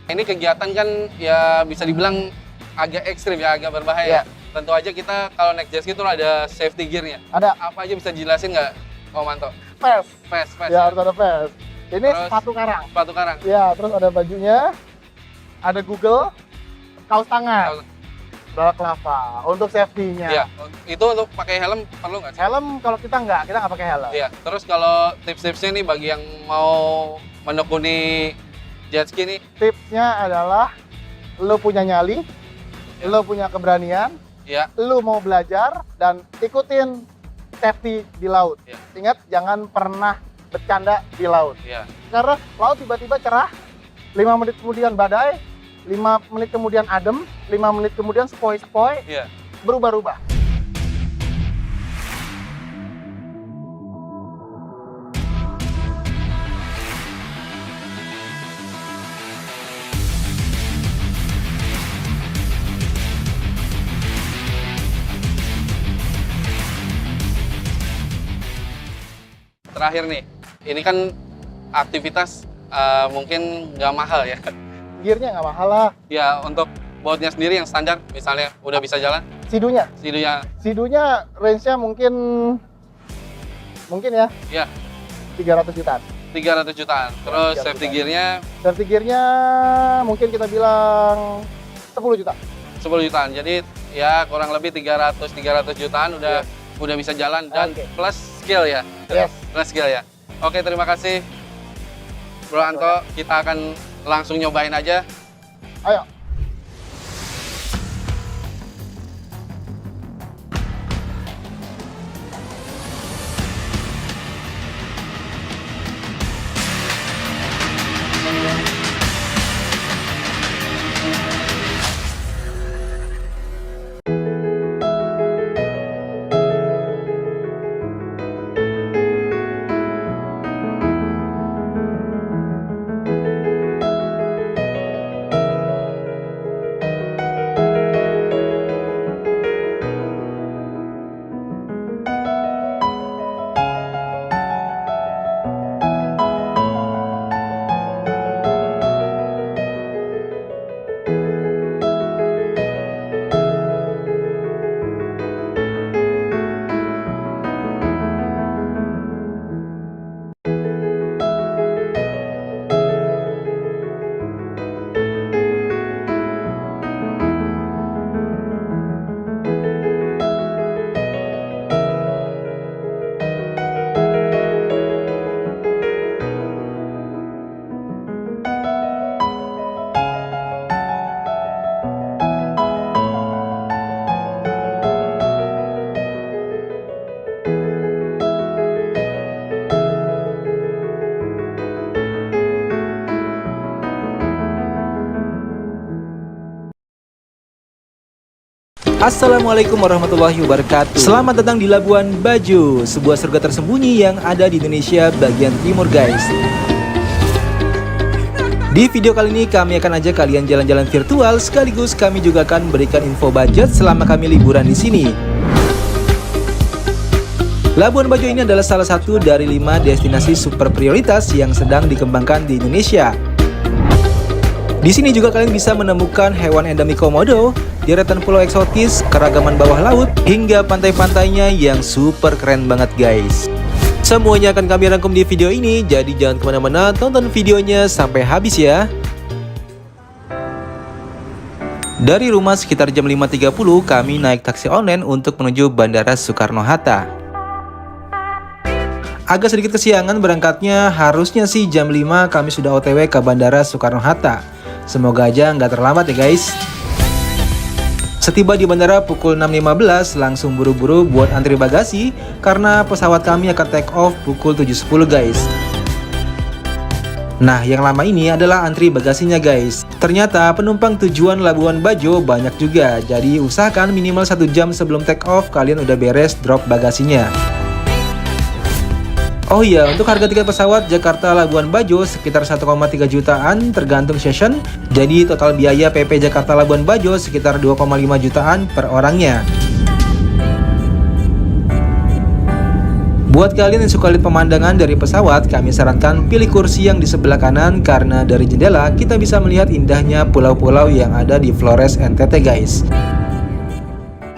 Ini kegiatan kan ya bisa dibilang agak ekstrim ya, agak berbahaya. Tentu aja kita kalau naik jet ski itu ada safety gear-nya. Ada. Apa aja bisa jelasin nggak, Om Anto? Vest. Ya, harus ada vest. Ini terus, sepatu karang. Ya, terus ada bajunya, ada Google, kaos tangan, balaclava untuk safety-nya. Iya. Itu untuk pakai helm perlu nggak? Helm kalau kita nggak pakai helm. Iya. Terus kalau tips-tipsnya nih bagi yang mau menekuni jet ski nih? Tipsnya adalah lo punya nyali, lo punya keberanian, lu mau belajar dan ikutin safety di laut. Ingat, jangan pernah bercanda di laut. Karena laut tiba-tiba cerah, 5 menit kemudian badai, 5 menit kemudian adem, 5 menit kemudian sepoi-sepoi, berubah-ubah. Terakhir nih, ini kan aktivitas mungkin nggak mahal ya? Gearnya nggak mahal lah. Ya, untuk Bautnya sendiri yang standar, misalnya udah bisa jalan? Sidunya range-nya mungkin ya. Iya. 300 jutaan. 300 jutaan. Terus safety gear-nya? Safety gear-nya mungkin kita bilang 10 juta. 10 jutaan. Jadi ya kurang lebih 300 jutaan udah bisa jalan dan plus skill ya. Yes. Plus skill ya. Oke, terima kasih Bro Anto. Kita akan langsung nyobain aja. Ayo. Assalamualaikum warahmatullahi wabarakatuh. Selamat datang di Labuan Bajo, sebuah surga tersembunyi yang ada di Indonesia bagian timur guys. Di video kali ini kami akan ajak kalian jalan-jalan virtual, sekaligus kami juga akan berikan info budget selama kami liburan di sini. Labuan Bajo ini adalah salah satu dari 5 destinasi super prioritas yang sedang dikembangkan di Indonesia. Di sini juga kalian bisa menemukan hewan endemik komodo, deretan pulau eksotis, keragaman bawah laut, hingga pantai-pantainya yang super keren banget guys. Semuanya akan kami rangkum di video ini, jadi jangan kemana-mana, tonton videonya sampai habis ya. Dari rumah sekitar jam 5.30 kami naik taksi online untuk menuju Bandara Soekarno-Hatta. Agak sedikit kesiangan berangkatnya, harusnya sih jam 5 kami sudah OTW ke Bandara Soekarno-Hatta. Semoga aja nggak terlambat ya guys. Setiba di bandara pukul 6.15 langsung buru-buru buat antri bagasi karena pesawat kami akan take off pukul 7.10 guys. Nah yang lama ini adalah antri bagasinya guys. Ternyata penumpang tujuan Labuan Bajo banyak juga, jadi usahakan minimal 1 jam sebelum take off kalian udah beres drop bagasinya. Oh iya, untuk harga tiket pesawat Jakarta Labuan Bajo sekitar 1,3 jutaan tergantung session. Jadi total biaya PP Jakarta Labuan Bajo sekitar 2,5 jutaan per orangnya. Buat kalian yang suka lihat pemandangan dari pesawat, kami sarankan pilih kursi yang di sebelah kanan karena dari jendela kita bisa melihat indahnya pulau-pulau yang ada di Flores NTT guys.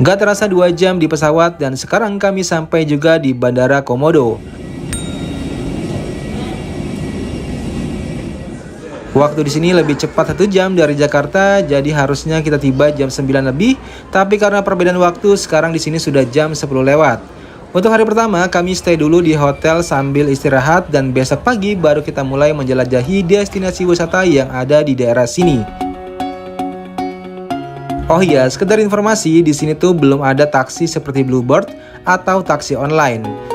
Gak terasa 2 jam di pesawat dan sekarang kami sampai juga di Bandara Komodo. Waktu di sini lebih cepat 1 jam dari Jakarta, jadi harusnya kita tiba jam 9 lebih. Tapi karena perbedaan waktu, sekarang di sini sudah jam 10 lewat. Untuk hari pertama, kami stay dulu di hotel sambil istirahat dan besok pagi baru kita mulai menjelajahi destinasi wisata yang ada di daerah sini. Oh iya, sekedar informasi, di sini tuh belum ada taksi seperti Bluebird atau taksi online.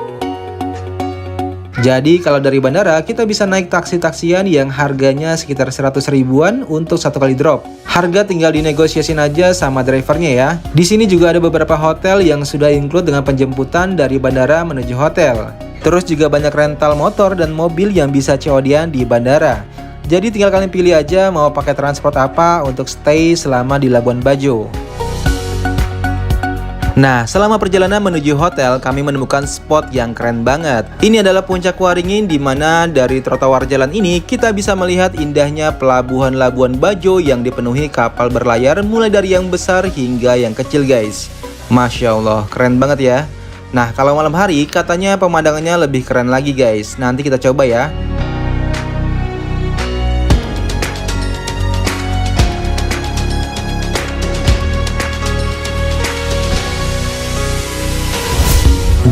Jadi kalau dari bandara kita bisa naik taksi-taksian yang harganya sekitar 100 ribuan untuk 1 kali drop. Harga tinggal dinegosiasin aja sama drivernya ya. Di sini juga ada beberapa hotel yang sudah include dengan penjemputan dari bandara menuju hotel. Terus juga banyak rental motor dan mobil yang bisa COD-an di bandara. Jadi tinggal kalian pilih aja mau pakai transport apa untuk stay selama di Labuan Bajo. Nah, selama perjalanan menuju hotel, kami menemukan spot yang keren banget. Ini adalah Puncak Waringin, di mana dari trotoar jalan ini kita bisa melihat indahnya pelabuhan Labuan Bajo yang dipenuhi kapal berlayar mulai dari yang besar hingga yang kecil guys. Masya Allah, keren banget ya. Nah, kalau malam hari katanya pemandangannya lebih keren lagi guys. Nanti kita coba ya.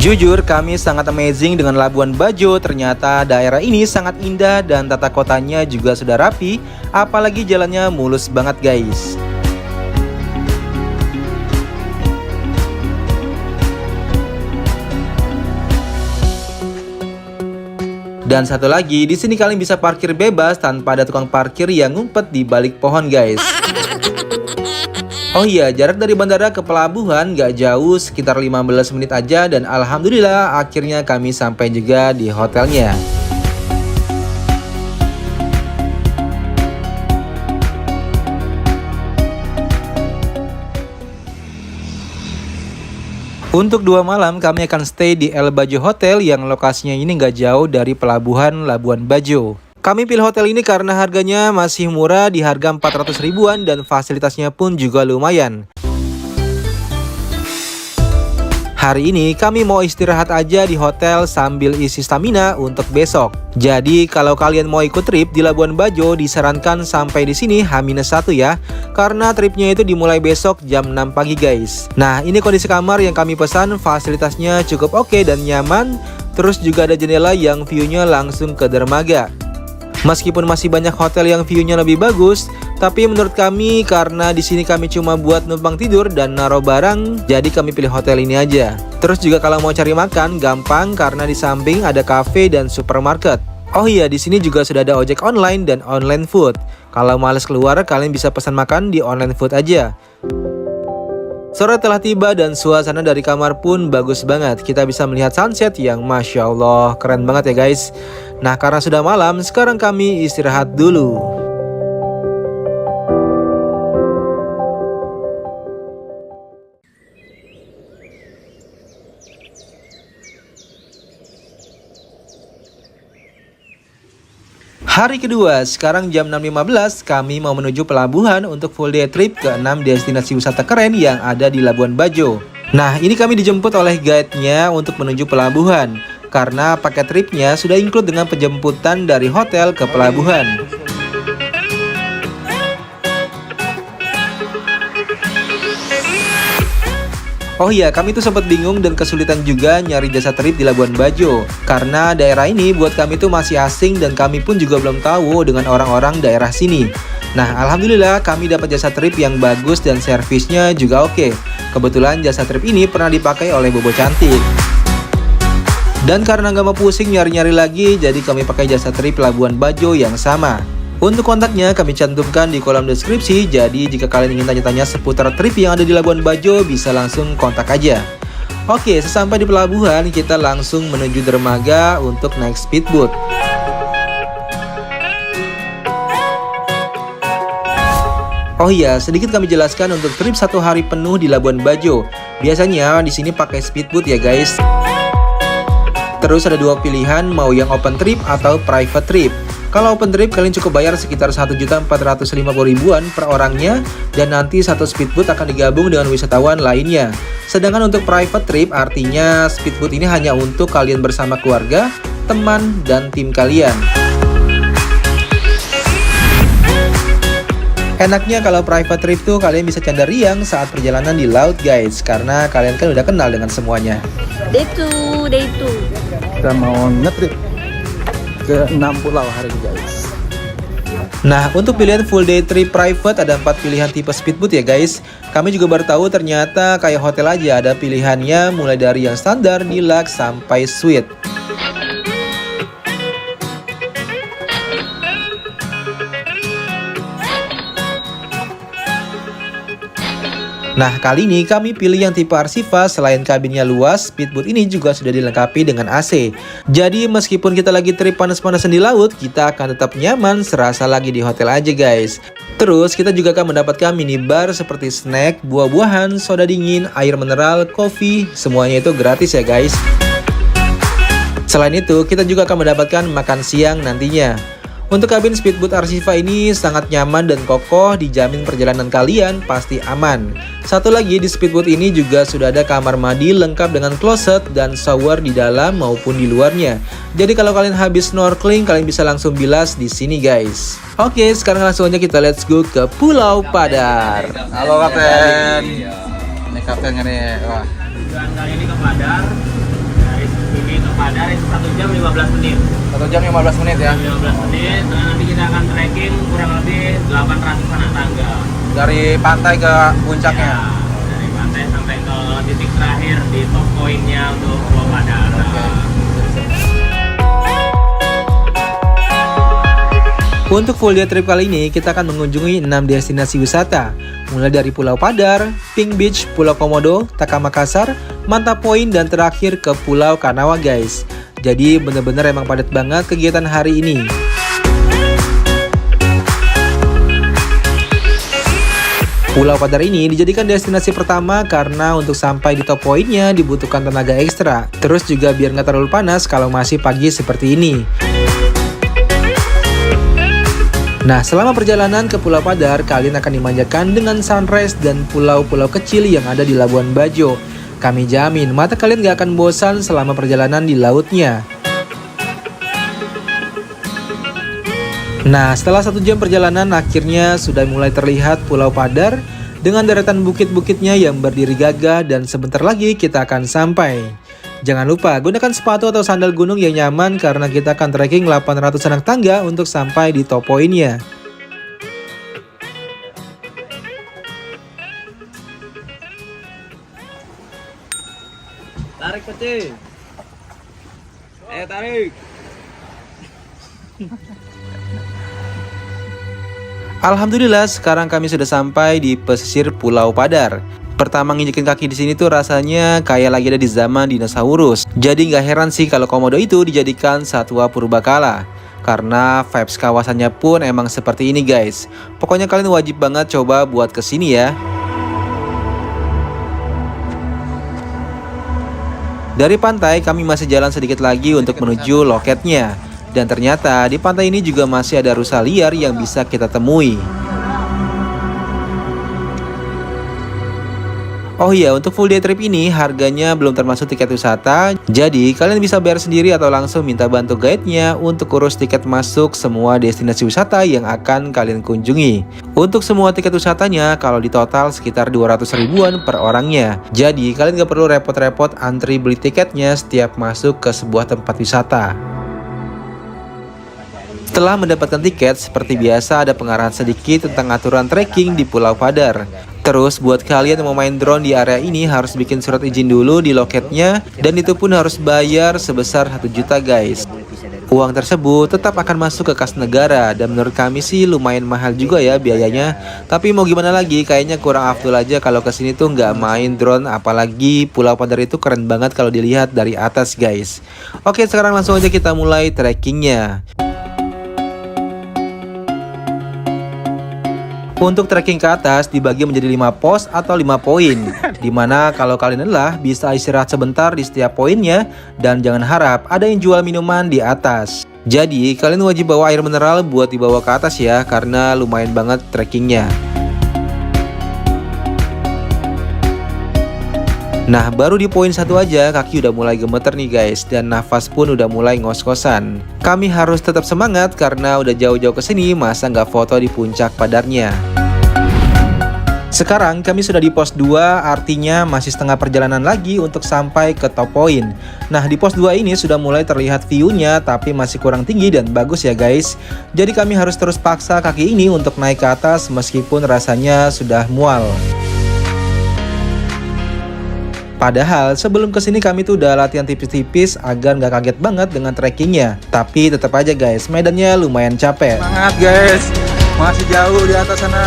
Jujur kami sangat amazing dengan Labuan Bajo. Ternyata daerah ini sangat indah dan tata kotanya juga sudah rapi. Apalagi jalannya mulus banget guys. Dan satu lagi, di sini kalian bisa parkir bebas tanpa ada tukang parkir yang ngumpet di balik pohon guys. Oh iya, jarak dari bandara ke pelabuhan gak jauh, sekitar 15 menit aja, dan alhamdulillah akhirnya kami sampai juga di hotelnya. Untuk 2 malam kami akan stay di El Bajo Hotel yang lokasinya ini gak jauh dari pelabuhan Labuan Bajo. Kami pilih hotel ini karena harganya masih murah, di harga 400 ribuan dan fasilitasnya pun juga lumayan. Hari ini kami mau istirahat aja di hotel sambil isi stamina untuk besok. Jadi kalau kalian mau ikut trip di Labuan Bajo disarankan sampai di sini H-1 ya, karena tripnya itu dimulai besok jam 6 pagi guys. Nah, ini kondisi kamar yang kami pesan, fasilitasnya cukup oke dan nyaman. Terus juga ada jendela yang view-nya langsung ke dermaga. Meskipun masih banyak hotel yang view-nya lebih bagus, tapi menurut kami karena di sini kami cuma buat numpang tidur dan naruh barang, jadi kami pilih hotel ini aja. Terus juga kalau mau cari makan gampang karena di samping ada cafe dan supermarket. Oh iya, di sini juga sudah ada ojek online dan online food. Kalau males keluar, kalian bisa pesan makan di online food aja. Sore telah tiba dan suasana dari kamar pun bagus banget. Kita bisa melihat sunset yang Masya Allah keren banget ya guys. Nah, karena sudah malam, sekarang kami istirahat dulu. Hari kedua, sekarang jam 6.15, kami mau menuju pelabuhan untuk full day trip ke 6 destinasi wisata keren yang ada di Labuan Bajo. Nah, ini kami dijemput oleh guide-nya untuk menuju pelabuhan, karena paket tripnya sudah include dengan penjemputan dari hotel ke pelabuhan. Oh iya, kami tuh sempat bingung dan kesulitan juga nyari jasa trip di Labuan Bajo, karena daerah ini buat kami tuh masih asing dan kami pun juga belum tahu dengan orang-orang daerah sini. Nah, alhamdulillah kami dapat jasa trip yang bagus dan servisnya juga oke. Kebetulan jasa trip ini pernah dipakai oleh Bobo Cantik. Dan karena nggak mau pusing nyari-nyari lagi, jadi kami pakai jasa trip Labuan Bajo yang sama. Untuk kontaknya kami cantumkan di kolom deskripsi, jadi jika kalian ingin tanya-tanya seputar trip yang ada di Labuan Bajo, bisa langsung kontak aja. Oke, sesampai di pelabuhan, kita langsung menuju dermaga untuk naik speedboat. Oh iya, sedikit kami jelaskan untuk trip 1 hari penuh di Labuan Bajo. Biasanya di sini pakai speedboat ya guys. Terus ada 2 pilihan, mau yang open trip atau private trip. Kalau open trip kalian cukup bayar sekitar 1.450.000-an per orangnya, dan nanti satu speedboat akan digabung dengan wisatawan lainnya. Sedangkan untuk private trip artinya speedboat ini hanya untuk kalian bersama keluarga, teman, dan tim kalian. Enaknya kalau private trip tuh kalian bisa canda riang saat perjalanan di laut guys, karena kalian kan udah kenal dengan semuanya. Day 2. Kita mau ngetrip ke 6 pulau hari ini guys. Nah, untuk pilihan full day trip private ada 4 pilihan tipe speedboat ya guys. Kami juga baru tahu ternyata kayak hotel aja ada pilihannya mulai dari yang standar, deluxe, sampai suite. Nah, kali ini kami pilih yang tipe Arsiva. Selain kabinnya luas, speedboat ini juga sudah dilengkapi dengan AC. Jadi meskipun kita lagi trip panas-panasan di laut, kita akan tetap nyaman serasa lagi di hotel aja guys. Terus kita juga akan mendapatkan minibar seperti snack, buah-buahan, soda dingin, air mineral, kopi, semuanya itu gratis ya guys. Selain itu, kita juga akan mendapatkan makan siang nantinya. Untuk kabin speedboat Archiva ini sangat nyaman dan kokoh, dijamin perjalanan kalian pasti aman. Satu lagi, di speedboat ini juga sudah ada kamar mandi lengkap dengan closet dan shower di dalam maupun di luarnya. Jadi kalau kalian habis snorkeling, kalian bisa langsung bilas di sini guys. Oke, sekarang langsung aja kita let's go ke Pulau Padar. Halo Kapten. Ini Kapten nih. Wah. Tujuan kali ini ke Padar. Dari sini ke Padar itu 1 jam 15 menit. 1 jam 15 menit ya? 15 menit, nanti kita akan trekking kurang lebih 800 anak tangga. Dari pantai ke puncaknya? Ya, dari pantai sampai ke titik terakhir di top pointnya untuk Pulau Padar. Untuk full day trip kali ini, kita akan mengunjungi 6 destinasi wisata. Mulai dari Pulau Padar, Pink Beach, Pulau Komodo, Taka Makassar, Mantap Point, dan terakhir ke Pulau Kanawa guys. Jadi bener-bener emang padat banget kegiatan hari ini. Pulau Padar ini dijadikan destinasi pertama karena untuk sampai di top pointnya dibutuhkan tenaga ekstra. Terus juga biar nggak terlalu panas kalau masih pagi seperti ini. Nah, selama perjalanan ke Pulau Padar, kalian akan dimanjakan dengan sunrise dan pulau-pulau kecil yang ada di Labuan Bajo. Kami jamin mata kalian gak akan bosan selama perjalanan di lautnya. Nah, setelah 1 jam perjalanan, akhirnya sudah mulai terlihat Pulau Padar dengan deretan bukit-bukitnya yang berdiri gagah dan sebentar lagi kita akan sampai. Jangan lupa gunakan sepatu atau sandal gunung yang nyaman karena kita akan trekking 800 anak tangga untuk sampai di top pointnya. Tarik peci. Tarik. Alhamdulillah, sekarang kami sudah sampai di pesisir Pulau Padar. Pertama nginjekin kaki di sini tuh rasanya kayak lagi ada di zaman dinosaurus. Jadi nggak heran sih kalau Komodo itu dijadikan satwa purbakala. Karena vibes kawasannya pun emang seperti ini guys. Pokoknya kalian wajib banget coba buat kesini ya. Dari pantai kami masih jalan sedikit lagi untuk menuju loketnya. Dan ternyata di pantai ini juga masih ada rusa liar yang bisa kita temui. Oh iya, untuk full day trip ini harganya belum termasuk tiket wisata. Jadi kalian bisa bayar sendiri atau langsung minta bantu guide-nya untuk urus tiket masuk semua destinasi wisata yang akan kalian kunjungi. Untuk semua tiket wisatanya kalau di total sekitar 200 ribuan per orangnya. Jadi kalian gak perlu repot-repot antri beli tiketnya setiap masuk ke sebuah tempat wisata. Setelah mendapatkan tiket, seperti biasa ada pengarahan sedikit tentang aturan trekking di Pulau Padar. Terus buat kalian yang mau main drone di area ini harus bikin surat izin dulu di loketnya, dan itu pun harus bayar sebesar 1 juta guys. Uang tersebut tetap akan masuk ke kas negara, dan menurut kami sih lumayan mahal juga ya biayanya. Tapi mau gimana lagi, kayaknya kurang afdol aja kalau kesini tuh nggak main drone, apalagi Pulau Padar itu keren banget kalau dilihat dari atas guys. Oke, sekarang langsung aja kita mulai trekkingnya. Untuk trekking ke atas dibagi menjadi 5 pos atau 5 poin, dimana kalau kalian lelah bisa istirahat sebentar di setiap poinnya, dan jangan harap ada yang jual minuman di atas. Jadi kalian wajib bawa air mineral buat dibawa ke atas ya, karena lumayan banget trekkingnya. Nah, baru di poin 1 aja kaki udah mulai gemeter nih guys, dan nafas pun udah mulai ngos-ngosan. Kami harus tetap semangat karena udah jauh-jauh kesini, masa nggak foto di puncak Padarnya. Sekarang kami sudah di pos 2, artinya masih setengah perjalanan lagi untuk sampai ke top point. Nah, di pos 2 ini sudah mulai terlihat view-nya, tapi masih kurang tinggi dan bagus ya guys. Jadi kami harus terus paksa kaki ini untuk naik ke atas meskipun rasanya sudah mual. Padahal sebelum kesini kami tuh udah latihan tipis-tipis agar nggak kaget banget dengan trekkingnya. Tapi tetap aja guys, medannya lumayan capek. Semangat guys, masih jauh di atas sana.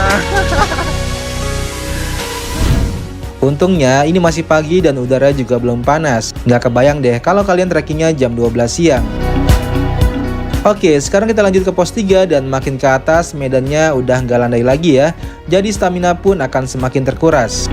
Untungnya ini masih pagi dan udara juga belum panas. Nggak kebayang deh kalau kalian trekkingnya jam 12 siang. Oke, sekarang kita lanjut ke pos 3 dan makin ke atas medannya udah nggak landai lagi ya. Jadi stamina pun akan semakin terkuras.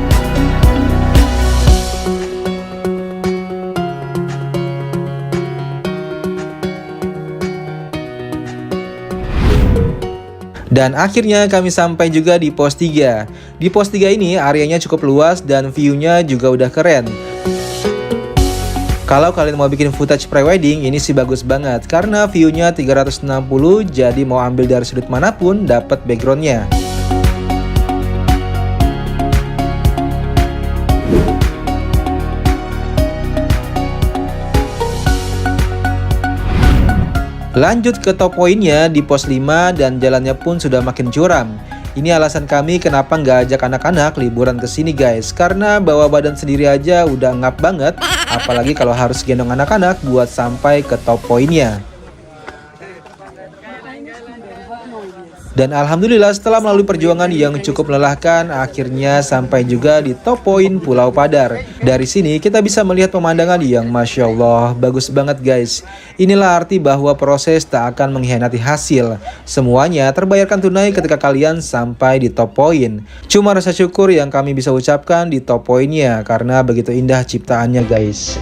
Dan akhirnya kami sampai juga di pos 3. Di pos 3 ini areanya cukup luas dan view-nya juga udah keren. Kalau kalian mau bikin footage pre-wedding, ini sih bagus banget karena view-nya 360, jadi mau ambil dari sudut manapun dapat background-nya. Lanjut ke top poinnya di pos 5 dan jalannya pun sudah makin curam. Ini alasan kami kenapa nggak ajak anak-anak liburan ke sini guys, karena bawa badan sendiri aja udah ngap banget, apalagi kalau harus gendong anak-anak buat sampai ke top poinnya. Dan alhamdulillah setelah melalui perjuangan yang cukup melelahkan, akhirnya sampai juga di top poin Pulau Padar. Dari sini kita bisa melihat pemandangan yang Masya Allah, bagus banget guys. Inilah arti bahwa proses tak akan mengkhianati hasil. Semuanya terbayarkan tunai ketika kalian sampai di top poin. Cuma rasa syukur yang kami bisa ucapkan di top poinnya, karena begitu indah ciptaannya guys.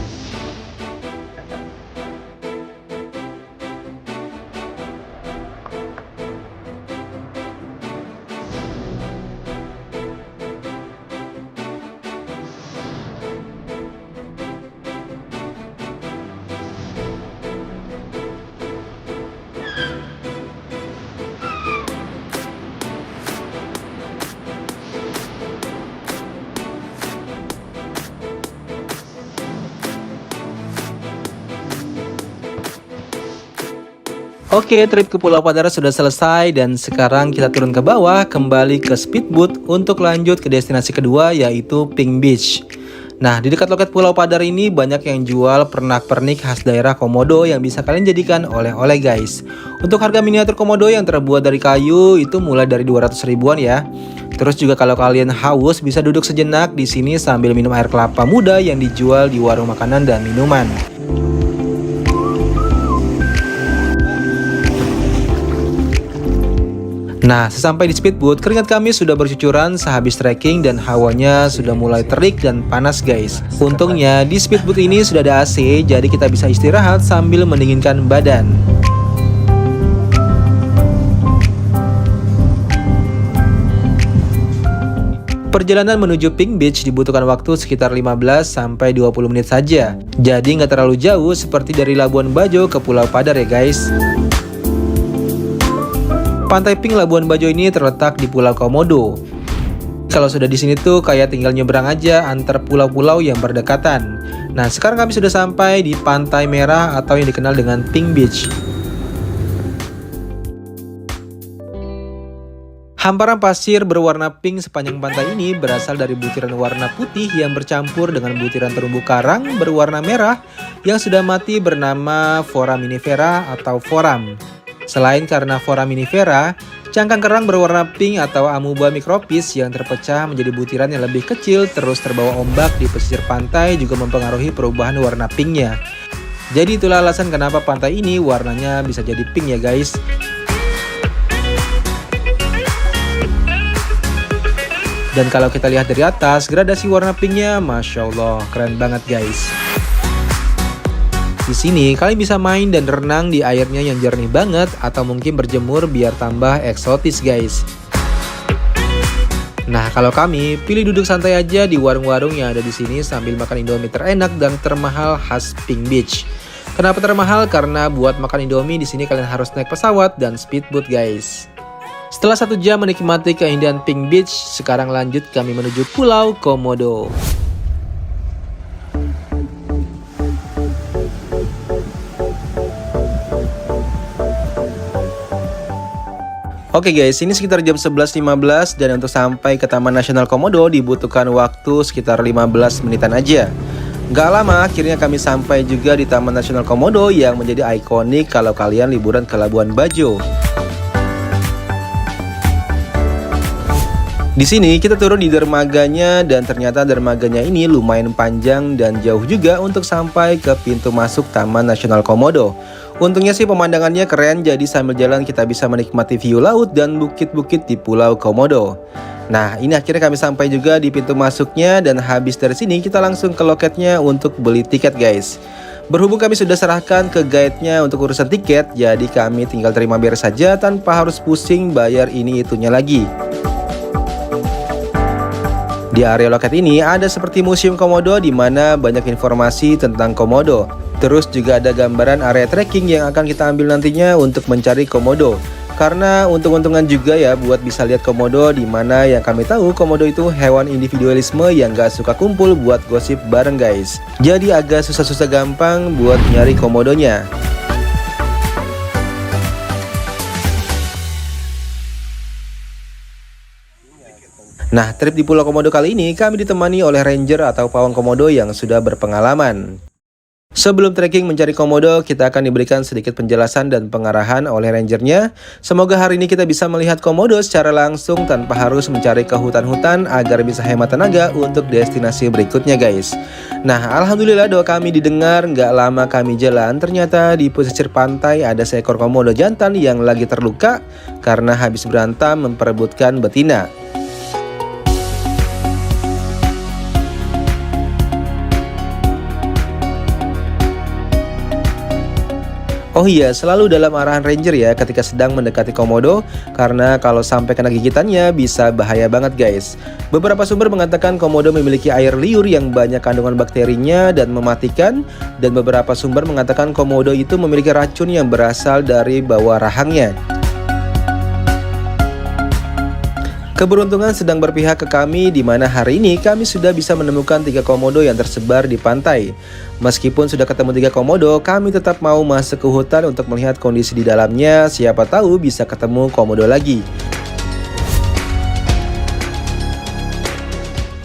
Oke, trip ke Pulau Padar sudah selesai dan sekarang kita turun ke bawah kembali ke speedboat untuk lanjut ke destinasi kedua yaitu Pink Beach. Nah, di dekat loket Pulau Padar ini banyak yang jual pernak-pernik khas daerah Komodo yang bisa kalian jadikan oleh-oleh guys. Untuk harga miniatur Komodo yang terbuat dari kayu itu mulai dari 200 ribuan ya. Terus juga kalau kalian haus bisa duduk sejenak di sini sambil minum air kelapa muda yang dijual di warung makanan dan minuman. Nah, sesampai di speedboat, keringat kami sudah bercucuran sehabis trekking dan hawanya sudah mulai terik dan panas guys. Untungnya di speedboat ini sudah ada AC, jadi kita bisa istirahat sambil mendinginkan badan. Perjalanan menuju Pink Beach dibutuhkan waktu sekitar 15 sampai 20 menit saja. Jadi nggak terlalu jauh seperti dari Labuan Bajo ke Pulau Padar ya guys. Pantai Pink Labuan Bajo ini terletak di Pulau Komodo. Kalau sudah di sini tuh kayak tinggal nyebrang aja antar pulau-pulau yang berdekatan. Nah, sekarang kami sudah sampai di Pantai Merah atau yang dikenal dengan Pink Beach. Hamparan pasir berwarna pink sepanjang pantai ini berasal dari butiran warna putih yang bercampur dengan butiran terumbu karang berwarna merah yang sudah mati bernama Foraminifera atau Foram. Selain karena Foraminifera, cangkang kerang berwarna pink atau Amoeba micropis yang terpecah menjadi butiran yang lebih kecil terus terbawa ombak di pesisir pantai juga mempengaruhi perubahan warna pinknya. Jadi itulah alasan kenapa pantai ini warnanya bisa jadi pink ya guys. Dan kalau kita lihat dari atas, gradasi warna pinknya Masya Allah, keren banget guys. Di sini kalian bisa main dan renang di airnya yang jernih banget atau mungkin berjemur biar tambah eksotis guys. Nah, kalau kami pilih duduk santai aja di warung-warung yang ada di sini sambil makan Indomie terenak dan termahal khas Pink Beach. Kenapa termahal? Karena buat makan Indomie di sini kalian harus naik pesawat dan speedboat guys. Setelah 1 jam menikmati keindahan Pink Beach, sekarang lanjut kami menuju Pulau Komodo. Oke guys, ini sekitar jam 11.15 dan untuk sampai ke Taman Nasional Komodo dibutuhkan waktu sekitar 15 menitan aja. Gak lama akhirnya kami sampai juga di Taman Nasional Komodo yang menjadi ikonik kalau kalian liburan ke Labuan Bajo. Di sini kita turun di dermaganya dan ternyata dermaganya ini lumayan panjang dan jauh juga untuk sampai ke pintu masuk Taman Nasional Komodo. Untungnya sih pemandangannya keren, jadi sambil jalan kita bisa menikmati view laut dan bukit-bukit di Pulau Komodo. Nah, ini akhirnya kami sampai juga di pintu masuknya dan habis dari sini kita langsung ke loketnya untuk beli tiket guys. Berhubung kami sudah serahkan ke guide-nya untuk urusan tiket, jadi kami tinggal terima beres saja tanpa harus pusing bayar ini itunya lagi. Di area loket ini ada seperti museum komodo di mana banyak informasi tentang komodo. Terus juga ada gambaran area trekking yang akan kita ambil nantinya untuk mencari komodo. Karena untung-untungan juga ya buat bisa lihat komodo, di mana yang kami tahu komodo itu hewan individualisme yang gak suka kumpul buat gosip bareng guys. Jadi agak susah-susah gampang buat nyari komodonya. Nah, trip di Pulau Komodo kali ini kami ditemani oleh ranger atau pawang komodo yang sudah berpengalaman. Sebelum trekking mencari komodo, kita akan diberikan sedikit penjelasan dan pengarahan oleh rangernya. Semoga hari ini kita bisa melihat komodo secara langsung tanpa harus mencari ke hutan-hutan agar bisa hemat tenaga untuk destinasi berikutnya guys. Nah, alhamdulillah doa kami didengar. Nggak lama kami jalan, ternyata di pesisir pantai ada seekor komodo jantan yang lagi terluka karena habis berantem memperebutkan betina. Oh iya, selalu dalam arahan ranger ya ketika sedang mendekati komodo, karena kalau sampai kena gigitannya bisa bahaya banget guys. Beberapa sumber mengatakan komodo memiliki air liur yang banyak kandungan bakterinya dan mematikan, dan beberapa sumber mengatakan komodo itu memiliki racun yang berasal dari bawah rahangnya. Keberuntungan sedang berpihak ke kami, di mana hari ini kami sudah bisa menemukan 3 komodo yang tersebar di pantai. Meskipun sudah ketemu 3 komodo, kami tetap mau masuk ke hutan untuk melihat kondisi di dalamnya. Siapa tahu bisa ketemu komodo lagi.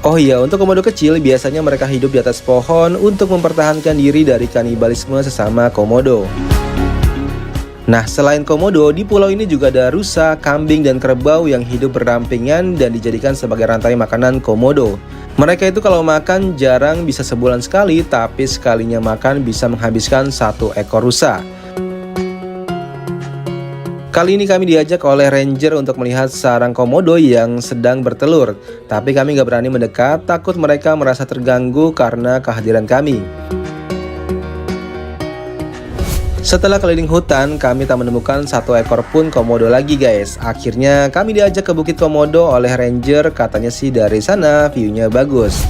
Oh iya, untuk komodo kecil biasanya mereka hidup di atas pohon untuk mempertahankan diri dari kanibalisme sesama komodo. Nah, selain komodo, di pulau ini juga ada rusa, kambing, dan kerbau yang hidup berdampingan dan dijadikan sebagai rantai makanan komodo. Mereka itu kalau makan jarang bisa sebulan sekali, tapi sekalinya makan bisa menghabiskan 1 ekor rusa. Kali ini kami diajak oleh ranger untuk melihat sarang komodo yang sedang bertelur. Tapi kami gak berani mendekat, takut mereka merasa terganggu karena kehadiran kami. Setelah keliling hutan, kami tak menemukan 1 ekor pun komodo lagi guys. Akhirnya kami diajak ke Bukit Komodo oleh ranger, katanya sih dari sana view-nya bagus.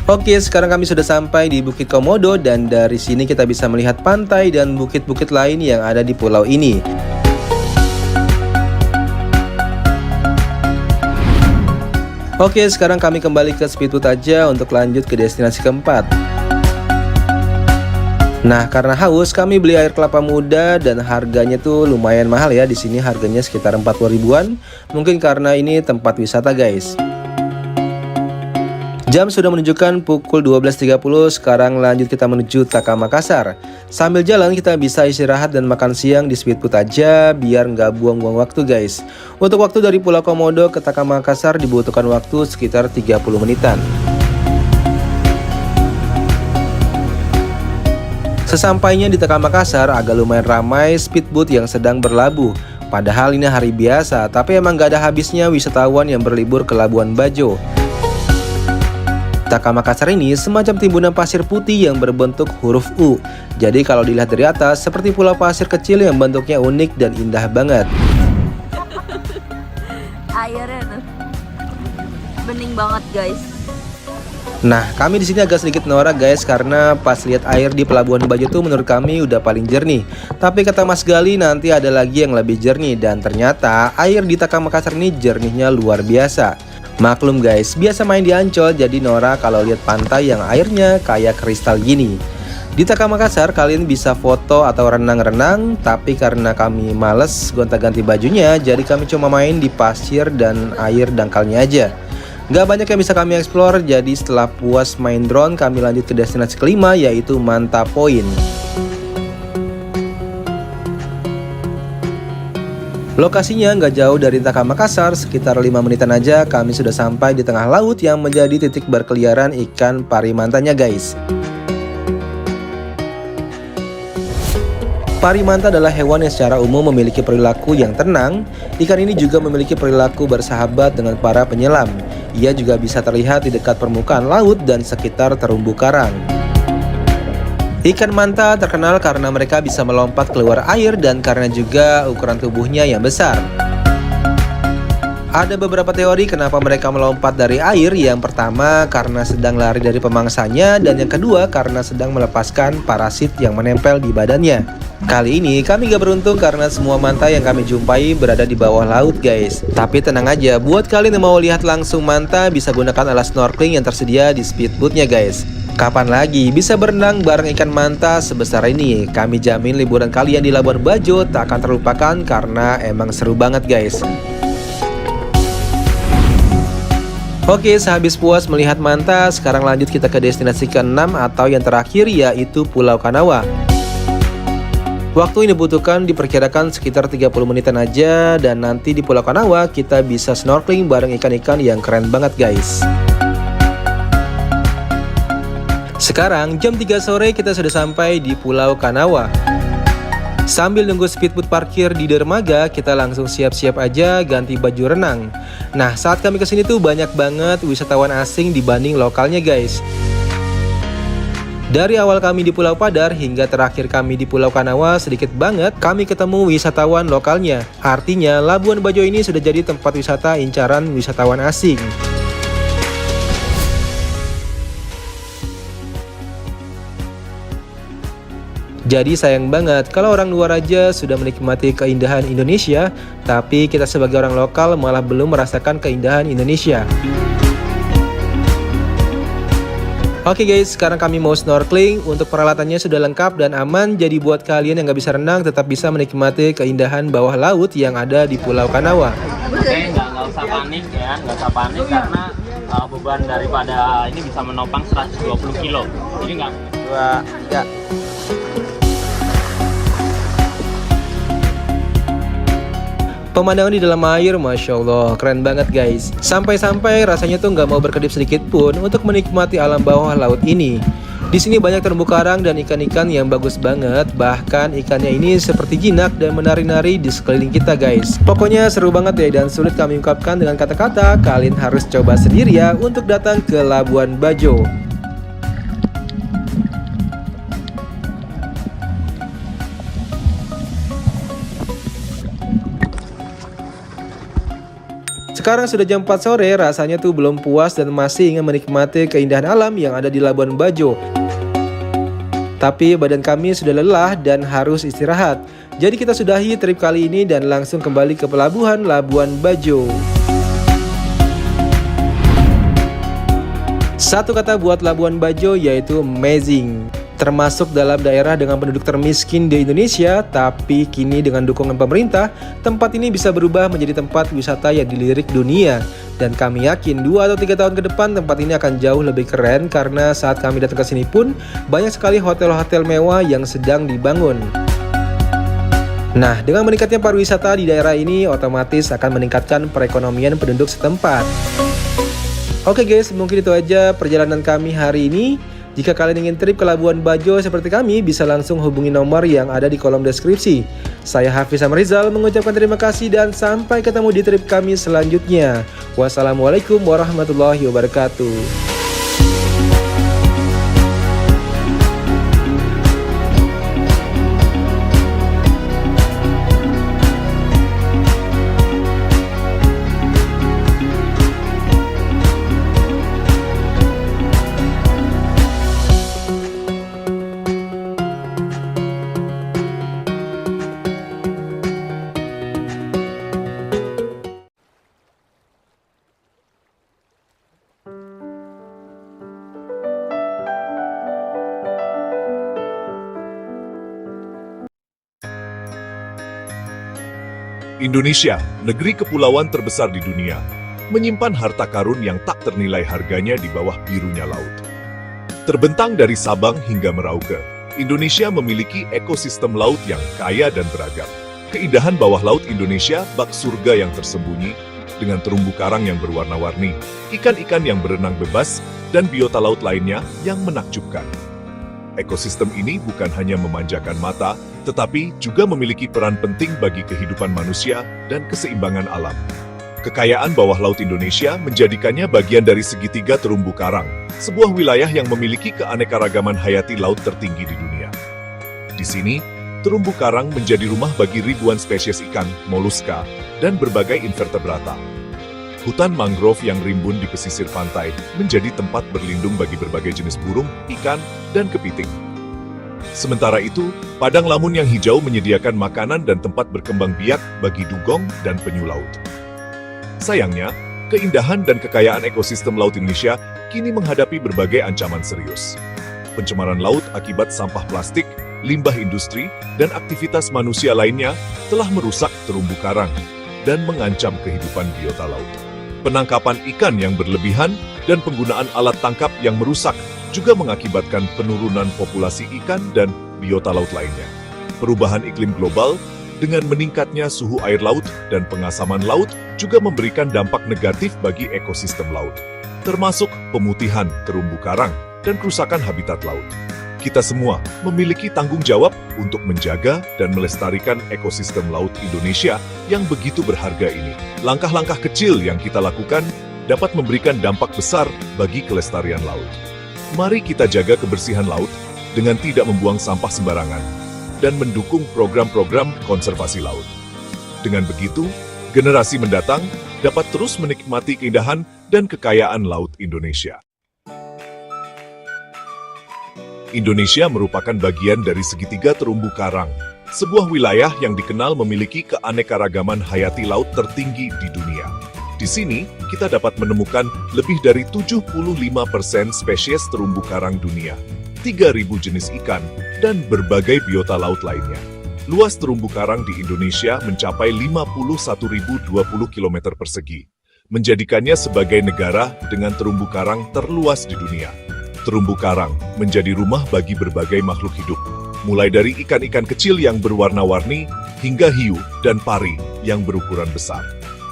Oke, sekarang kami sudah sampai di Bukit Komodo dan dari sini kita bisa melihat pantai dan bukit-bukit lain yang ada di pulau ini. Oke, sekarang kami kembali ke speedboat aja untuk lanjut ke destinasi keempat. Nah, karena haus kami beli air kelapa muda dan harganya tuh lumayan mahal ya. Di sini harganya sekitar 40 ribuan. Mungkin karena ini tempat wisata, guys. Jam sudah menunjukkan pukul 12.30. Sekarang lanjut kita menuju Taka Makassar. Sambil jalan kita bisa istirahat dan makan siang di speedboat aja biar nggak buang-buang waktu, guys. Untuk waktu dari Pulau Komodo ke Taka Makassar dibutuhkan waktu sekitar 30 menitan. Sesampainya di Taka Makassar agak lumayan ramai speedboat yang sedang berlabuh. Padahal ini hari biasa, tapi emang gak ada habisnya wisatawan yang berlibur ke Labuan Bajo. Taka Makassar ini semacam timbunan pasir putih yang berbentuk huruf U. Jadi kalau dilihat dari atas seperti pulau pasir kecil yang bentuknya unik dan indah banget. Airnya tuh bening banget guys. Nah, kami di sini agak sedikit norak guys karena pas lihat air di Pelabuhan Bajo tuh menurut kami udah paling jernih. Tapi kata Mas Gali nanti ada lagi yang lebih jernih dan ternyata air di Taka Makassar ini jernihnya luar biasa. Maklum guys, biasa main di Ancol jadi norak kalau lihat pantai yang airnya kayak kristal gini. Di Taka Makassar kalian bisa foto atau renang-renang, tapi karena kami males gonta-ganti bajunya, jadi kami cuma main di pasir dan air dangkalnya aja. Gak banyak yang bisa kami explore, jadi setelah puas main drone, kami lanjut ke destinasi kelima yaitu Manta Point. Lokasinya nggak jauh dari Taka Makassar, sekitar 5 menitan aja kami sudah sampai di tengah laut yang menjadi titik berkeliaran ikan parimantanya guys. Parimanta adalah hewan yang secara umum memiliki perilaku yang tenang. Ikan ini juga memiliki perilaku bersahabat dengan para penyelam. Ia juga bisa terlihat di dekat permukaan laut dan sekitar terumbu karang. Ikan manta terkenal karena mereka bisa melompat keluar air dan karena juga ukuran tubuhnya yang besar. Ada beberapa teori kenapa mereka melompat dari air. Yang pertama karena sedang lari dari pemangsanya, dan yang kedua karena sedang melepaskan parasit yang menempel di badannya. Kali ini kami gak beruntung karena semua manta yang kami jumpai berada di bawah laut guys. Tapi tenang aja, buat kalian yang mau lihat langsung manta bisa gunakan alat snorkeling yang tersedia di speedboatnya guys. Kapan lagi bisa berenang bareng ikan manta sebesar ini? Kami jamin liburan kalian di Labuan Bajo tak akan terlupakan karena emang seru banget guys. Oke, sehabis puas melihat manta, sekarang lanjut kita ke destinasi ke-6 atau yang terakhir, yaitu Pulau Kanawa. Waktu yang dibutuhkan diperkirakan sekitar 30 menitan aja, dan nanti di Pulau Kanawa kita bisa snorkeling bareng ikan-ikan yang keren banget guys. Sekarang jam 3 sore kita sudah sampai di Pulau Kanawa. Sambil nunggu speedboat parkir di dermaga, kita langsung siap-siap aja ganti baju renang. Nah, saat kami kesini tuh banyak banget wisatawan asing dibanding lokalnya guys. Dari awal kami di Pulau Padar hingga terakhir kami di Pulau Kanawa, sedikit banget kami ketemu wisatawan lokalnya. Artinya Labuan Bajo ini sudah jadi tempat wisata incaran wisatawan asing. Jadi sayang banget kalau orang luar aja sudah menikmati keindahan Indonesia, tapi kita sebagai orang lokal malah belum merasakan keindahan Indonesia. Oke guys, sekarang kami mau snorkeling. Untuk peralatannya sudah lengkap dan aman, jadi buat kalian yang gak bisa renang tetap bisa menikmati keindahan bawah laut yang ada di Pulau Kanawa. Oke, nggak usah panik ya, nggak usah panik karena beban daripada ini bisa menopang 120 kilo. Jadi nggak. 2, 3. Pemandangan di dalam air, Masya Allah, keren banget guys. Sampai-sampai rasanya tuh nggak mau berkedip sedikit pun untuk menikmati alam bawah laut ini. Di sini banyak terumbu karang dan ikan-ikan yang bagus banget. Bahkan ikannya ini seperti jinak dan menari-nari di sekeliling kita guys. Pokoknya seru banget ya, dan sulit kami ungkapkan dengan kata-kata. Kalian harus coba sendiri ya untuk datang ke Labuan Bajo. Sekarang sudah jam 4 sore, rasanya tuh belum puas dan masih ingin menikmati keindahan alam yang ada di Labuan Bajo. Tapi badan kami sudah lelah dan harus istirahat. Jadi kita sudahi trip kali ini dan langsung kembali ke pelabuhan Labuan Bajo. Satu kata buat Labuan Bajo yaitu amazing. Termasuk dalam daerah dengan penduduk termiskin di Indonesia, tapi kini dengan dukungan pemerintah, tempat ini bisa berubah menjadi tempat wisata yang dilirik dunia. Dan kami yakin 2 atau 3 tahun ke depan tempat ini akan jauh lebih keren karena saat kami datang ke sini pun banyak sekali hotel-hotel mewah yang sedang dibangun. Nah, dengan meningkatnya pariwisata di daerah ini otomatis akan meningkatkan perekonomian penduduk setempat. Oke guys, mungkin itu aja perjalanan kami hari ini. Jika kalian ingin trip ke Labuan Bajo seperti kami, bisa langsung hubungi nomor yang ada di kolom deskripsi. Saya Hafiz Amrizal mengucapkan terima kasih dan sampai ketemu di trip kami selanjutnya. Wassalamualaikum warahmatullahi wabarakatuh. Indonesia, negeri kepulauan terbesar di dunia, menyimpan harta karun yang tak ternilai harganya di bawah birunya laut. Terbentang dari Sabang hingga Merauke, Indonesia memiliki ekosistem laut yang kaya dan beragam. Keindahan bawah laut Indonesia bak surga yang tersembunyi, dengan terumbu karang yang berwarna-warni, ikan-ikan yang berenang bebas, dan biota laut lainnya yang menakjubkan. Ekosistem ini bukan hanya memanjakan mata, tetapi juga memiliki peran penting bagi kehidupan manusia dan keseimbangan alam. Kekayaan bawah laut Indonesia menjadikannya bagian dari segitiga terumbu karang, sebuah wilayah yang memiliki keanekaragaman hayati laut tertinggi di dunia. Di sini, terumbu karang menjadi rumah bagi ribuan spesies ikan, moluska, dan berbagai invertebrata. Hutan mangrove yang rimbun di pesisir pantai menjadi tempat berlindung bagi berbagai jenis burung, ikan, dan kepiting. Sementara itu, padang lamun yang hijau menyediakan makanan dan tempat berkembang biak bagi dugong dan penyu laut. Sayangnya, keindahan dan kekayaan ekosistem laut Indonesia kini menghadapi berbagai ancaman serius. Pencemaran laut akibat sampah plastik, limbah industri, dan aktivitas manusia lainnya telah merusak terumbu karang dan mengancam kehidupan biota laut. Penangkapan ikan yang berlebihan dan penggunaan alat tangkap yang merusak juga mengakibatkan penurunan populasi ikan dan biota laut lainnya. Perubahan iklim global dengan meningkatnya suhu air laut dan pengasaman laut juga memberikan dampak negatif bagi ekosistem laut, termasuk pemutihan terumbu karang dan kerusakan habitat laut. Kita semua memiliki tanggung jawab untuk menjaga dan melestarikan ekosistem laut Indonesia yang begitu berharga ini. Langkah-langkah kecil yang kita lakukan dapat memberikan dampak besar bagi kelestarian laut. Mari kita jaga kebersihan laut dengan tidak membuang sampah sembarangan dan mendukung program-program konservasi laut. Dengan begitu, generasi mendatang dapat terus menikmati keindahan dan kekayaan laut Indonesia. Indonesia merupakan bagian dari segitiga terumbu karang, sebuah wilayah yang dikenal memiliki keanekaragaman hayati laut tertinggi di dunia. Di sini, kita dapat menemukan lebih dari 75% spesies terumbu karang dunia, 3.000 jenis ikan, dan berbagai biota laut lainnya. Luas terumbu karang di Indonesia mencapai 51.020 km persegi, menjadikannya sebagai negara dengan terumbu karang terluas di dunia. Terumbu karang menjadi rumah bagi berbagai makhluk hidup, mulai dari ikan-ikan kecil yang berwarna-warni hingga hiu dan pari yang berukuran besar.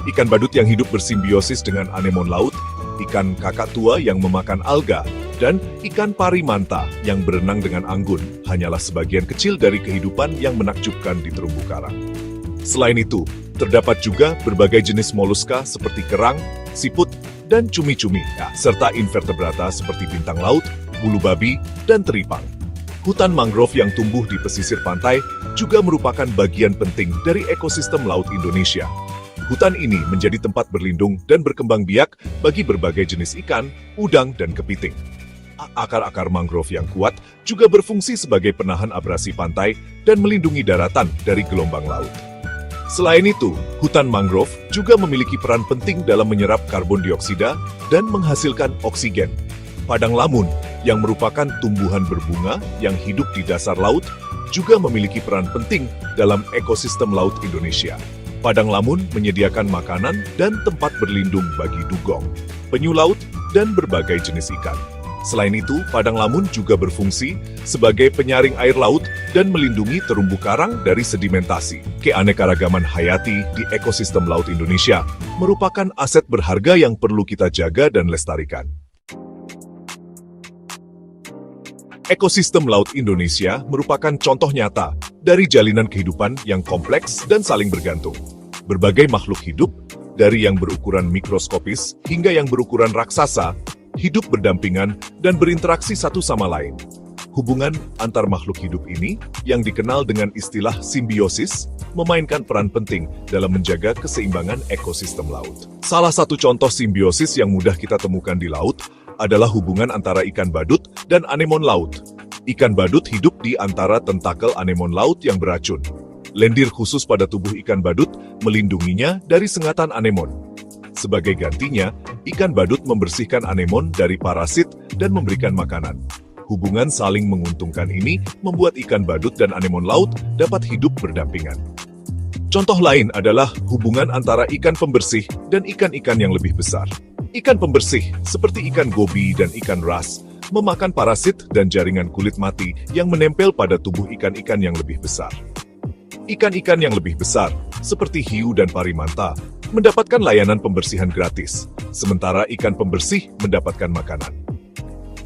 Ikan badut yang hidup bersimbiosis dengan anemon laut, ikan kakak tua yang memakan alga, dan ikan pari manta yang berenang dengan anggun hanyalah sebagian kecil dari kehidupan yang menakjubkan di terumbu karang. Selain itu, terdapat juga berbagai jenis moluska seperti kerang, siput, dan cumi-cumi, serta invertebrata seperti bintang laut, bulu babi, dan teripang. Hutan mangrove yang tumbuh di pesisir pantai juga merupakan bagian penting dari ekosistem laut Indonesia. Hutan ini menjadi tempat berlindung dan berkembang biak bagi berbagai jenis ikan, udang, dan kepiting. Akar-akar mangrove yang kuat juga berfungsi sebagai penahan abrasi pantai dan melindungi daratan dari gelombang laut. Selain itu, hutan mangrove juga memiliki peran penting dalam menyerap karbon dioksida dan menghasilkan oksigen. Padang lamun, yang merupakan tumbuhan berbunga yang hidup di dasar laut, juga memiliki peran penting dalam ekosistem laut Indonesia. Padang lamun menyediakan makanan dan tempat berlindung bagi dugong, penyu laut, dan berbagai jenis ikan. Selain itu, padang lamun juga berfungsi sebagai penyaring air laut dan melindungi terumbu karang dari sedimentasi. Keanekaragaman hayati di ekosistem laut Indonesia merupakan aset berharga yang perlu kita jaga dan lestarikan. Ekosistem laut Indonesia merupakan contoh nyata dari jalinan kehidupan yang kompleks dan saling bergantung. Berbagai makhluk hidup, dari yang berukuran mikroskopis hingga yang berukuran raksasa, hidup berdampingan dan berinteraksi satu sama lain. Hubungan antar makhluk hidup ini, yang dikenal dengan istilah simbiosis, memainkan peran penting dalam menjaga keseimbangan ekosistem laut. Salah satu contoh simbiosis yang mudah kita temukan di laut adalah hubungan antara ikan badut dan anemon laut. Ikan badut hidup di antara tentakel anemon laut yang beracun. Lendir khusus pada tubuh ikan badut melindunginya dari sengatan anemon. Sebagai gantinya, ikan badut membersihkan anemon dari parasit dan memberikan makanan. Hubungan saling menguntungkan ini membuat ikan badut dan anemon laut dapat hidup berdampingan. Contoh lain adalah hubungan antara ikan pembersih dan ikan-ikan yang lebih besar. Ikan pembersih, seperti ikan gobi dan ikan ras, memakan parasit dan jaringan kulit mati yang menempel pada tubuh ikan-ikan yang lebih besar. Ikan-ikan yang lebih besar, seperti hiu dan parimanta, mendapatkan layanan pembersihan gratis, sementara ikan pembersih mendapatkan makanan.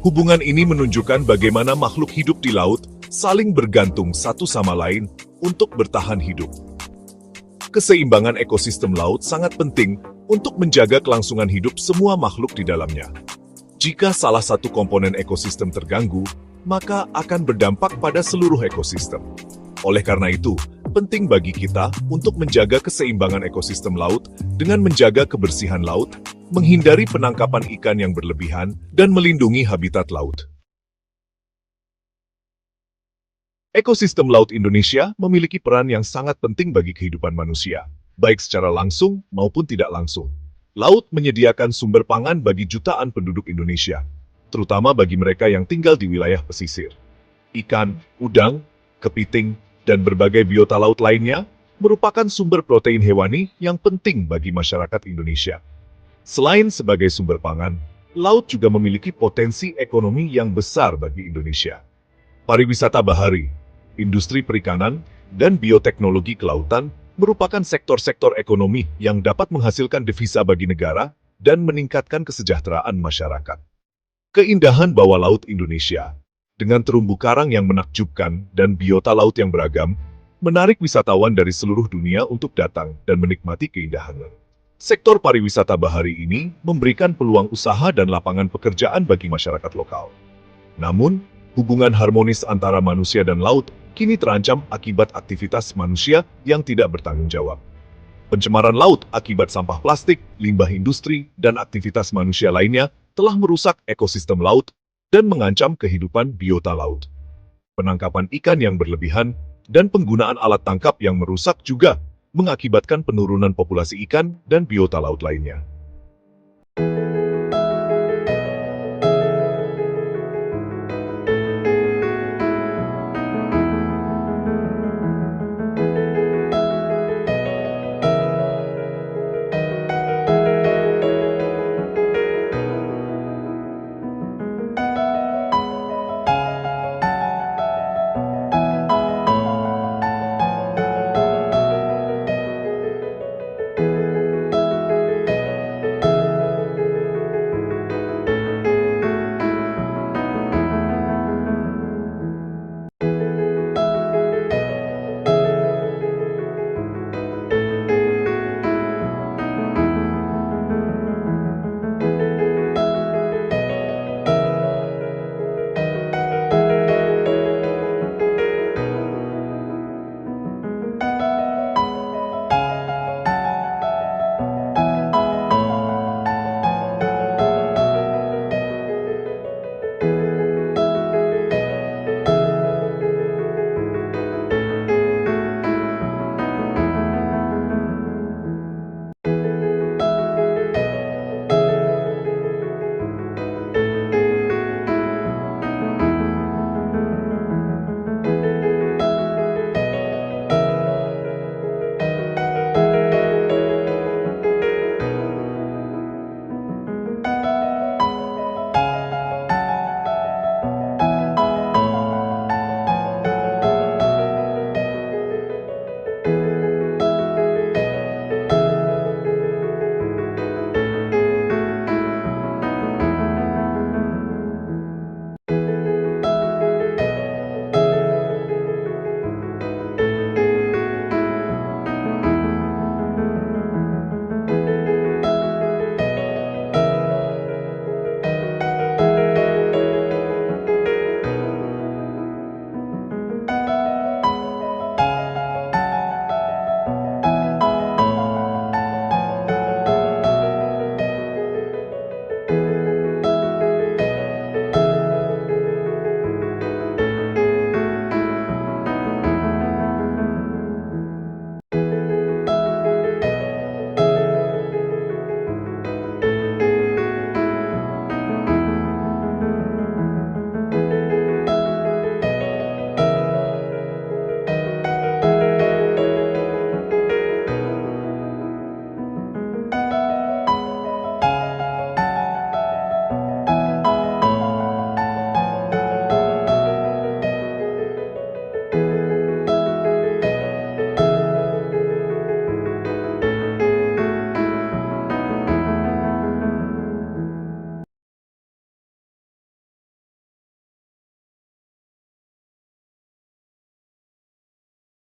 Hubungan ini menunjukkan bagaimana makhluk hidup di laut saling bergantung satu sama lain untuk bertahan hidup. Keseimbangan ekosistem laut sangat penting untuk menjaga kelangsungan hidup semua makhluk di dalamnya. Jika salah satu komponen ekosistem terganggu, maka akan berdampak pada seluruh ekosistem. Oleh karena itu, penting bagi kita untuk menjaga keseimbangan ekosistem laut dengan menjaga kebersihan laut, menghindari penangkapan ikan yang berlebihan, dan melindungi habitat laut. Ekosistem laut Indonesia memiliki peran yang sangat penting bagi kehidupan manusia, baik secara langsung maupun tidak langsung. Laut menyediakan sumber pangan bagi jutaan penduduk Indonesia, terutama bagi mereka yang tinggal di wilayah pesisir. Ikan, udang, kepiting, dan berbagai biota laut lainnya merupakan sumber protein hewani yang penting bagi masyarakat Indonesia. Selain sebagai sumber pangan, laut juga memiliki potensi ekonomi yang besar bagi Indonesia. Pariwisata bahari, industri perikanan, dan bioteknologi kelautan merupakan sektor-sektor ekonomi yang dapat menghasilkan devisa bagi negara dan meningkatkan kesejahteraan masyarakat. Keindahan bawah laut Indonesia, dengan terumbu karang yang menakjubkan dan biota laut yang beragam, menarik wisatawan dari seluruh dunia untuk datang dan menikmati keindahannya. Sektor pariwisata bahari ini memberikan peluang usaha dan lapangan pekerjaan bagi masyarakat lokal. Namun, hubungan harmonis antara manusia dan laut kini terancam akibat aktivitas manusia yang tidak bertanggung jawab. Pencemaran laut akibat sampah plastik, limbah industri, dan aktivitas manusia lainnya telah merusak ekosistem laut dan mengancam kehidupan biota laut. Penangkapan ikan yang berlebihan dan penggunaan alat tangkap yang merusak juga mengakibatkan penurunan populasi ikan dan biota laut lainnya.